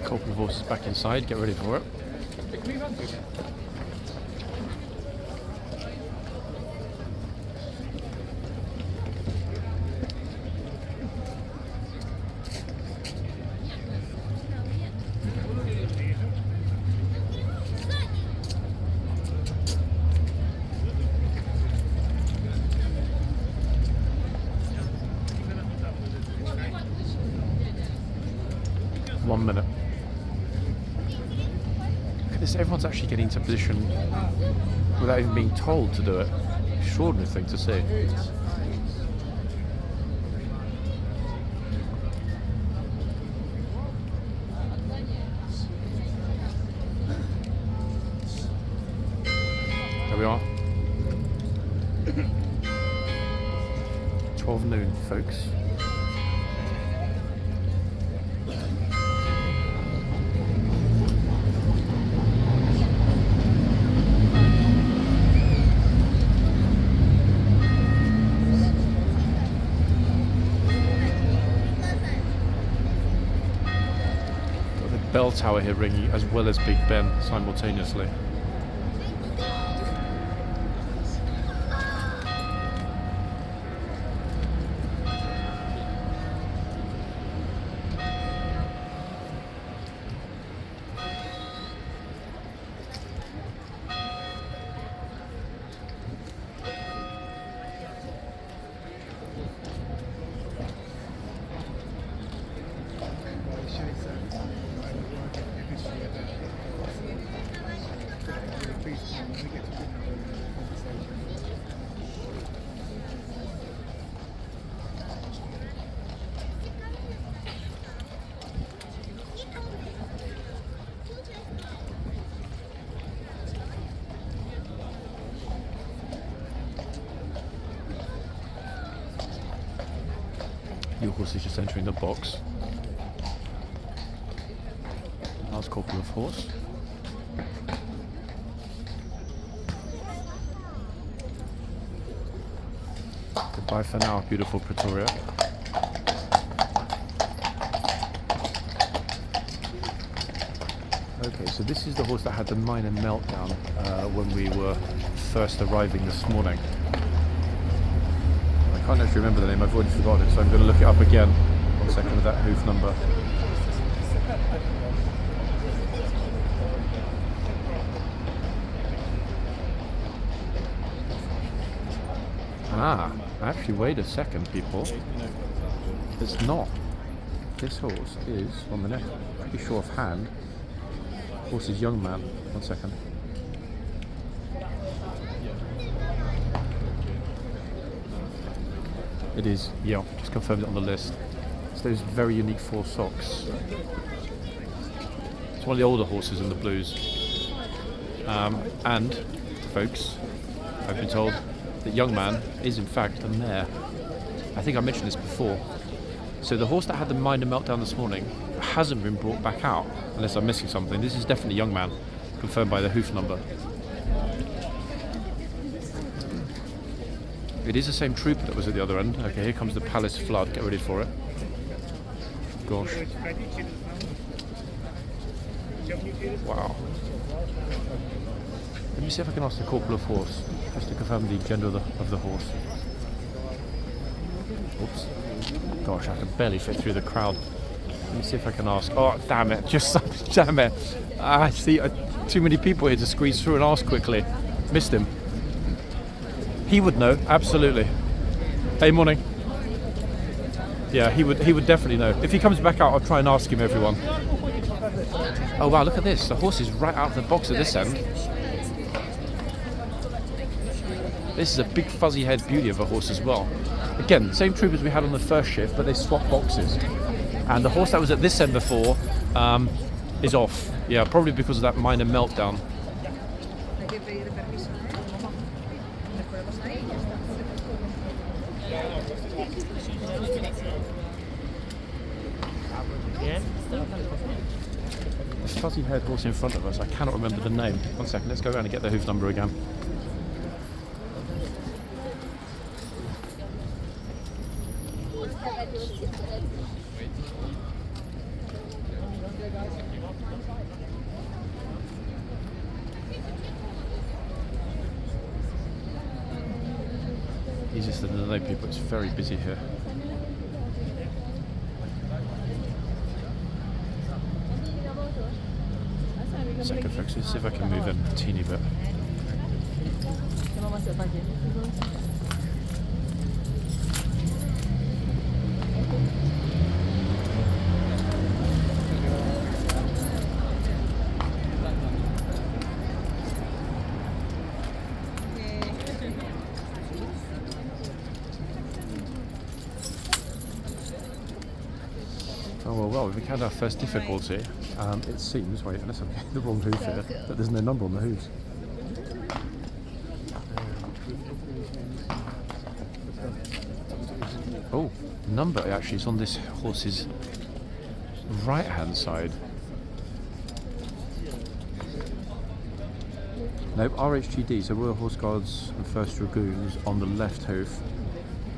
Speaker 1: Couple of horses back inside, get ready for it. One minute. This, everyone's actually getting into position without even being told to do it. Extraordinary thing to see. There we are. 12 noon, folks. bell tower here ringing as well as Big Ben simultaneously. Your horse is just entering the box. Last couple of horse. Goodbye for now, beautiful Pretoria. Okay, so this is the horse that had the minor meltdown when we were first arriving this morning. I can't actually remember the name, I've already forgotten it, so I'm going to look it up again. 1 second with that hoof number. Ah, actually wait a second people. It's not. This horse is, on the neck, pretty sure offhand. Horse is young man. 1 second. It is, yeah, just confirmed it on the list. It's those very unique 4 socks. It's one of the older horses in the blues. And, folks, I've been told that young man is in fact a mare. I think I mentioned this before. So the horse that had the minor meltdown this morning hasn't been brought back out, unless I'm missing something. This is definitely young man, confirmed by the hoof number. It is the same trooper that was at the other end. Okay, here comes the Palace flood. Get ready for it. Gosh. Wow. Let me see if I can ask the corporal of horse, just to confirm the gender of the horse. Oops. Gosh, I can barely fit through the crowd. Let me see if I can ask. Oh, damn it. Damn it. I see too many people here to squeeze through and ask quickly. Missed him. He would know, absolutely. Hey, morning. Yeah, he would definitely know. If he comes back out, I'll try and ask him, everyone. Oh wow, look at this. The horse is right out of the box at this end. This is a big fuzzy head beauty of a horse as well. Again, same troop as we had on the first shift, but they swapped boxes. And the horse that was at this end before is off. Yeah, probably because of that minor meltdown. The fuzzy haired horse in front of us, I cannot remember the name. 1 second, let's go around and get the hoof number again. Easier than the delay people, it's very busy here. Second folks, let's see if I can move in a teeny bit. Oh well, we've had our first difficulty. It seems, wait, unless I'm getting the wrong hoof here, but there's no number on the hooves. Oh, number actually is on this horse's right hand side. No, RHGD, so Royal Horse Guards and First Dragoons on the left hoof.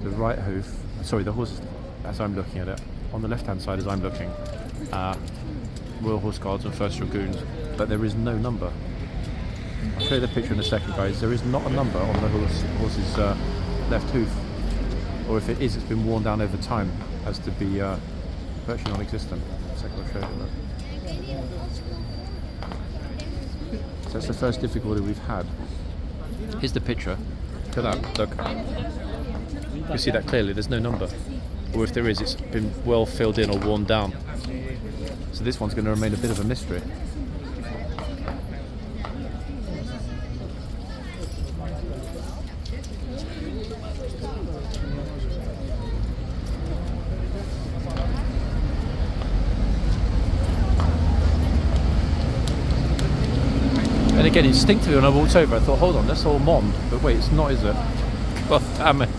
Speaker 1: The right hoof, sorry, the horse, as I'm looking at it, on the left hand side as I'm looking. Royal Horse Guards and First Dragoons, but there is no number. I'll show you the picture in a second, guys. There is not a number on the horse's left hoof, or if it is, it's been worn down over time as to be virtually non-existent. Second, I'll show you that. So that's the first difficulty we've had. Here's the picture. Look at that. Look. You can see that clearly. There's no number, or if there is, it's been well filled in or worn down. So this one's going to remain a bit of a mystery. And again, instinctively when I walked over, I thought, hold on, that's Ormond. But wait, it's not, is it? God damn it.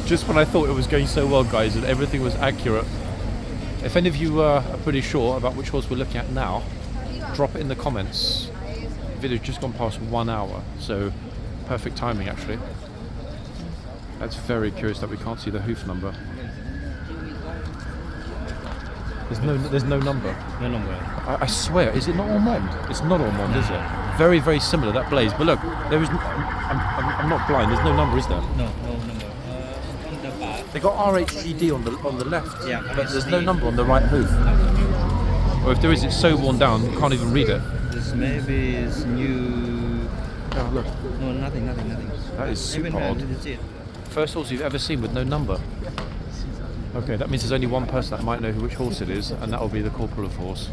Speaker 1: Just when I thought it was going so well, guys, and everything was accurate. If any of you are pretty sure about which horse we're looking at now, drop it in the comments. The video's just gone past 1 hour, so perfect timing, actually. That's very curious that we can't see the hoof number. There's no number.
Speaker 3: No number.
Speaker 1: I swear, is it not Ormond? It's not Ormond, is it? Very, very similar, that blaze. But look, there is. I'm not blind. There's no number, is there?
Speaker 3: No number. On the back.
Speaker 1: They got RHGD on the left.
Speaker 3: Yeah,
Speaker 1: but there's no number on the right hoof. Or if there is, it's so worn down you can't even read it.
Speaker 3: This maybe is new.
Speaker 1: Oh, look.
Speaker 3: No, nothing.
Speaker 1: That is super
Speaker 3: Even
Speaker 1: odd.
Speaker 3: this is it.
Speaker 1: First horse you've ever seen with no number. Okay, that means there's only one person that might know which horse it is, and that will be the corporal of horse.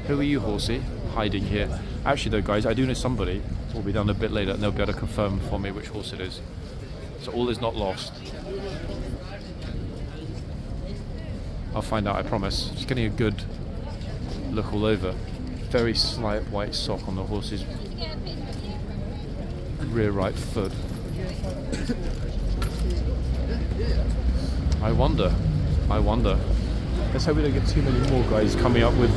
Speaker 1: Who are you, Horsey? Hiding here. Actually though, guys, I do know somebody who will be down a bit later and they'll be able to confirm for me which horse it is. So all is not lost. I'll find out, I promise. Just getting a good look all over. Very slight white sock on the horse's rear right foot. I wonder. Let's hope we don't get too many more guys coming up with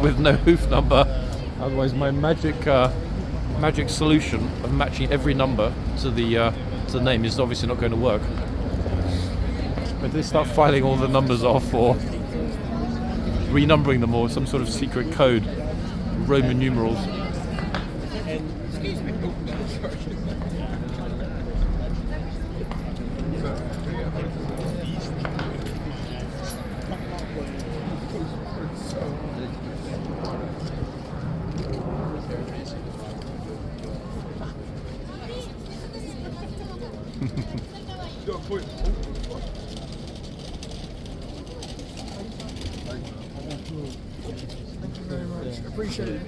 Speaker 1: with no hoof number. Otherwise, my magic solution of matching every number to the name is obviously not going to work. But they start filing all the numbers off or renumbering them or some sort of secret code, Roman numerals.
Speaker 5: Appreciate it.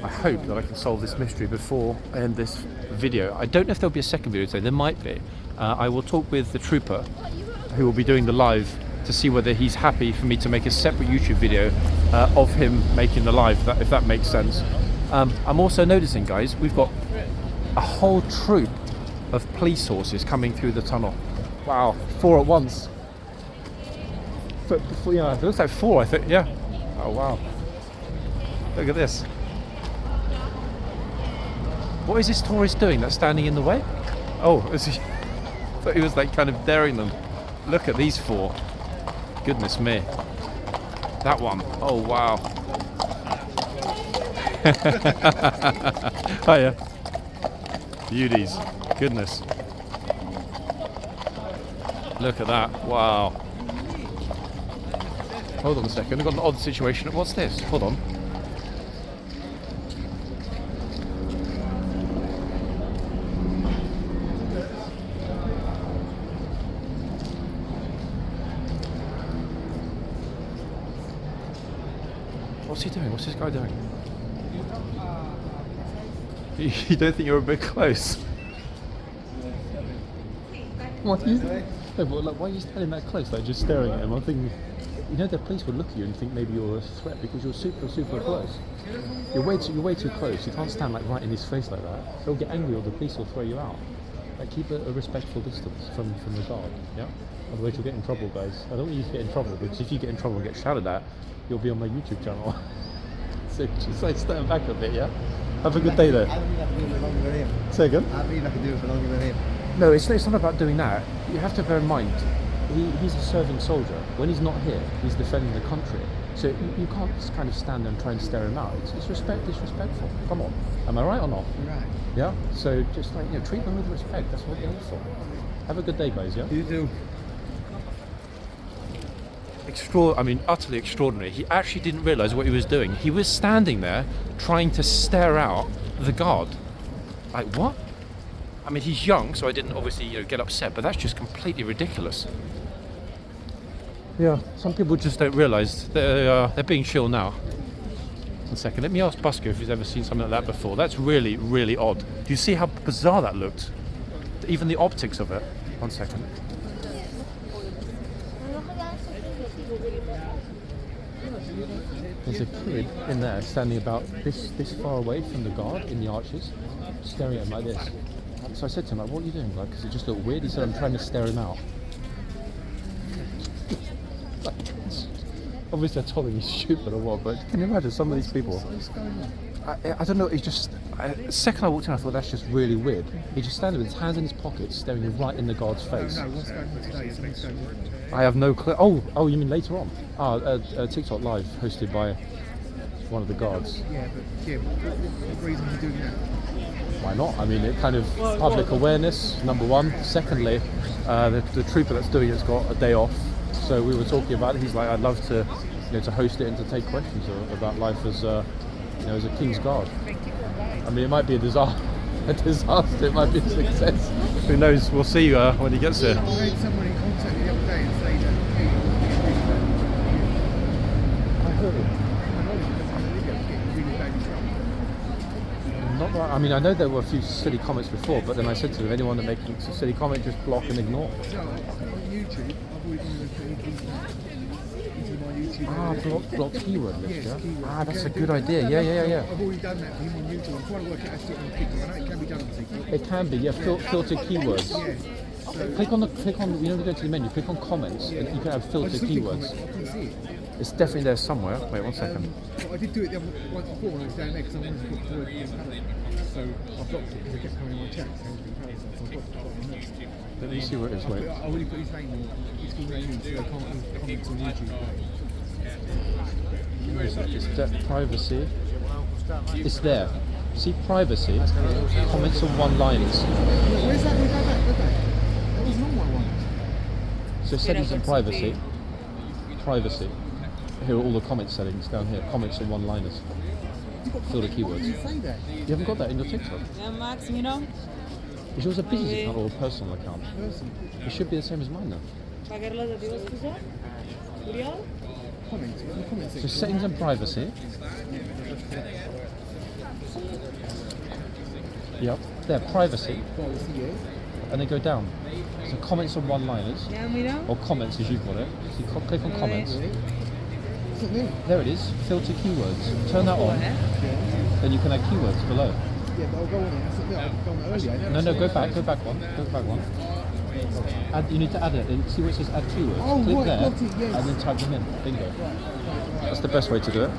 Speaker 1: I hope that I can solve this mystery before I end this video. I don't know if there'll be a second video today. There might be. I will talk with the trooper who will be doing the live to see whether he's happy for me to make a separate YouTube video of him making the live, if that makes sense. I'm also noticing, guys, we've got a whole troop of police horses coming through the tunnel. Wow, 4 at once. Yeah, it looks like 4, I think. Yeah. Oh wow. Look at this. What is this tourist doing that's standing in the way? Oh, is he? I thought he was like kind of daring them. Look at these 4. Goodness me. That one. Oh wow. Hiya. Beauties. Goodness. Look at that. Wow. Hold on a second. I've got an odd situation. What's this? Hold on. What's he doing? What's this guy doing? You don't think you're a bit close? What are you doing? No, but like, why are you standing that close? Like just staring at him? I'm thinking, you know the police would look at you and think maybe you're a threat because you're super close. You're way too close. You can't stand like right in his face like that. They'll get angry or the police will throw you out. Like keep a respectful distance from the guard. Yeah. Otherwise you'll get in trouble, guys. I don't want you to get in trouble because if you get in trouble and get shouted at, you'll be on my YouTube channel. So just like stand back a bit, yeah. Have a good day though.
Speaker 2: I don't think I can do it for longer than him.
Speaker 1: Say again.
Speaker 2: I believe I can do it for longer than him.
Speaker 1: No, it's not about doing that. You have to bear in mind, he's a serving soldier. When he's not here, he's defending the country. So you can't just kind of stand there and try and stare him out. It's disrespectful. Come on. Am I right or not?
Speaker 2: You're right.
Speaker 1: Yeah? So just like, treat them with respect. That's what they're here for. Have a good day, guys, yeah?
Speaker 2: You do.
Speaker 1: Utterly extraordinary. He actually didn't realise what he was doing. He was standing there trying to stare out the guard. Like, what? I mean, he's young, so I didn't obviously, get upset, but that's just completely ridiculous. Yeah, some people just don't realise they're being chill now. 1 second, let me ask Busker if he's ever seen something like that before. That's really, really odd. Do you see how bizarre that looked? Even the optics of it. 1 second. There's a kid in there standing about this far away from the guard in the arches, staring at him like this. So I said to him, like, what are you doing? Like, because it just looked weird. He said, I'm trying to stare him out. Obviously I told him he's stupid or what, but can you imagine some of these people? I don't know, the second I walked in I thought that's just really weird. He just standing with his hands in his pockets staring right in the guard's face.
Speaker 5: No, what's going on today? Something's going on.
Speaker 1: I have no clue. Oh, you mean later on? TikTok Live hosted by one of the guards.
Speaker 5: Yeah, but what reason are you doing that?
Speaker 1: Why not? I mean, it kind of public awareness, number one. Secondly, the trooper that's doing it's got a day off. So we were talking about it. He's like, I'd love to, to host it and to take questions about life as a King's Guard. I mean, it might be a disaster. It might be a success. Who knows? We'll see when he gets there.
Speaker 5: I heard someone in contact the other day and say that. I heard it.
Speaker 1: Not right. I mean, I know there were a few silly comments before, but then I said to them, anyone that makes a silly comment, just block and ignore.
Speaker 5: So, on YouTube, I've always wanted to put into my YouTube.
Speaker 1: Block keyword list, yeah?
Speaker 5: Keyword.
Speaker 1: That's a good idea. Yeah.
Speaker 5: I've already done that for him on YouTube. I'm trying to work out how to do it on TikTok. I know it can be done on TikTok.
Speaker 1: It can be, yeah. Filter keywords.
Speaker 5: Yeah. So,
Speaker 1: Click on, you go to the menu, click on comments, and you can have filter keywords.
Speaker 5: I couldn't see it.
Speaker 1: It's definitely there somewhere. Wait 1 second.
Speaker 5: But I did do it the other once before when I was down there because I wanted to put the word so I blocked it because it kept coming in my chat. So I blocked it.
Speaker 1: Let me see what it is. Wait.
Speaker 5: I already put his name on. His full name in, so comments on YouTube.
Speaker 1: It's privacy. It's there. See privacy. Comments and one-liners.
Speaker 5: Where's that? Where's that? That was not my one.
Speaker 1: So settings and privacy. Privacy. Here are all the comment settings down here. Comments and one-liners. Filter keywords.
Speaker 5: You say that?
Speaker 1: You haven't got that in your TikTok?
Speaker 6: Yeah, Max, you know.
Speaker 1: Is yours a business account or a personal account?
Speaker 5: Person.
Speaker 1: It should be the same as mine then.
Speaker 6: Pagarlas de Dios, ¿qué Uriel?
Speaker 5: Comments. In the comment
Speaker 1: So
Speaker 5: section.
Speaker 1: settings and privacy. Yep. There, privacy.
Speaker 5: Privacy, yeah.
Speaker 1: And then go down. So comments and one-liners.
Speaker 6: Yeah, mira.
Speaker 1: Or comments as you've got it. So you click on comments.
Speaker 5: Is it there?
Speaker 1: There it is. Filter keywords. Turn that on. Then you can add keywords below.
Speaker 5: Yeah, but I'll go on it. That's it there. I've done it earlier.
Speaker 1: No, go back. Go back one. You need to add it. And see where it says add keywords.
Speaker 5: Oh,
Speaker 1: Click
Speaker 5: right,
Speaker 1: there.
Speaker 5: got it, yes.
Speaker 1: And then type them in. Bingo. That's the best way to do it.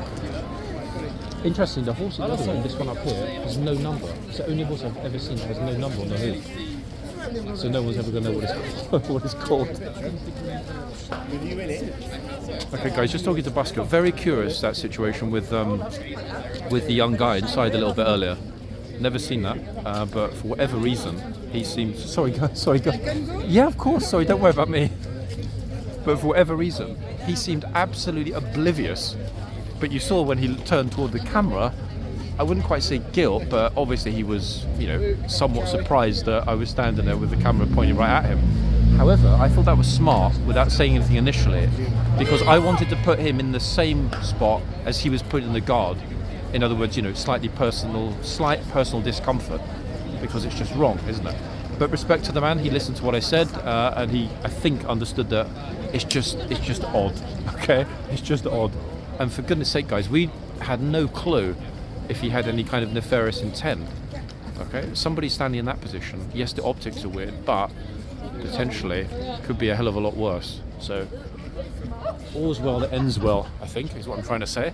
Speaker 1: Interesting, the horse in this one up here has no number. It's the only horse I've ever seen that has no number on the hoof. So no one's ever going to know what it's called. Okay guys, just talking to Busker. Very curious, that situation with the young guy inside a little bit earlier. Never seen that, but for whatever reason, he seems... Sorry guys. Yeah, of course, sorry, don't worry about me. But for whatever reason, he seemed absolutely oblivious. But you saw when he turned toward the camera, I wouldn't quite say guilt, but obviously he was, somewhat surprised that I was standing there with the camera pointing right at him. However, I thought that was smart without saying anything initially, because I wanted to put him in the same spot as he was put in the guard. In other words, slight personal discomfort, because it's just wrong, isn't it? But respect to the man, he listened to what I said, and he, I think, understood that it's just odd. Okay, it's just odd. And for goodness sake, guys, we had no clue if he had any kind of nefarious intent. Okay, somebody standing in that position. Yes, the optics are weird, but potentially could be a hell of a lot worse. So all's well that ends well, I think, is what I'm trying to say.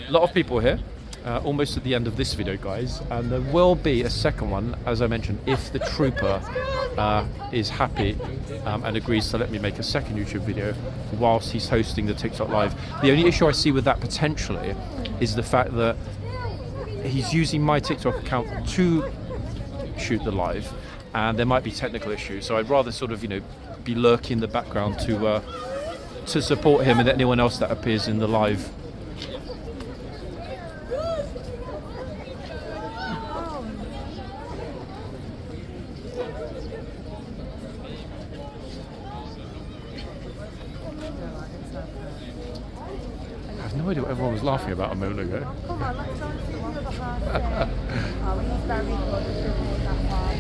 Speaker 1: A lot of people here, almost at the end of this video, guys, and there will be a second one, as I mentioned, if the trooper is happy and agrees to let me make a second YouTube video whilst he's hosting the TikTok live. The only issue I see with that potentially is the fact that he's using my TikTok account to shoot the live, and there might be technical issues, so I'd rather sort of, you know, be lurking in the background to support him and anyone else that appears in the live. I have no idea what everyone was laughing about a moment ago.
Speaker 4: Come on, let's go and see what the horse is. Oh, he's very good. He's going to take that far.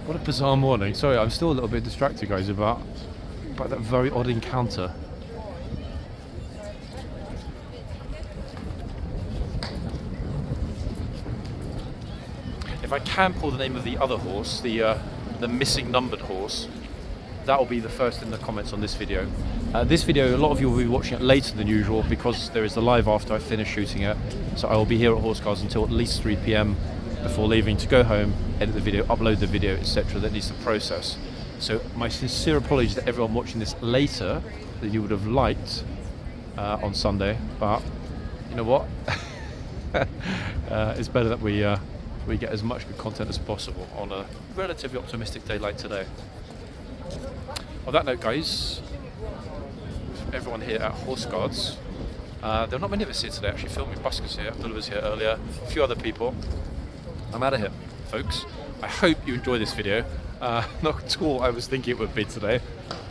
Speaker 1: What a bizarre morning. Sorry, I'm still a little bit distracted, guys, about that very odd encounter. If I can pull the name of the other horse, the missing numbered horse, that will be the first in the comments on this video. This video, a lot of you will be watching it later than usual because there is the live after I finish shooting it. So I will be here at Horseguards until at least 3 p.m. before leaving to go home, edit the video, upload the video, etc. that needs to process. So my sincere apologies to everyone watching this later that you would have liked on Sunday, but you know what? It's better that we get as much good content as possible on a relatively optimistic day like today. On that note, guys, everyone here at Horseguards, there are not many of us here today actually filming. Busker's here, Abdullah was here earlier, a few other people. I'm out of here, folks. I hope you enjoyed this video. Not at all I was thinking it would be today,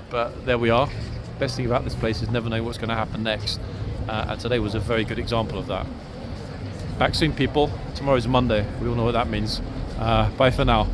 Speaker 1: but there we are. Best thing about this place is never know what's going to happen next, and today was a very good example of that. Back soon, people. Tomorrow's Monday. We all know what that means. Bye for now.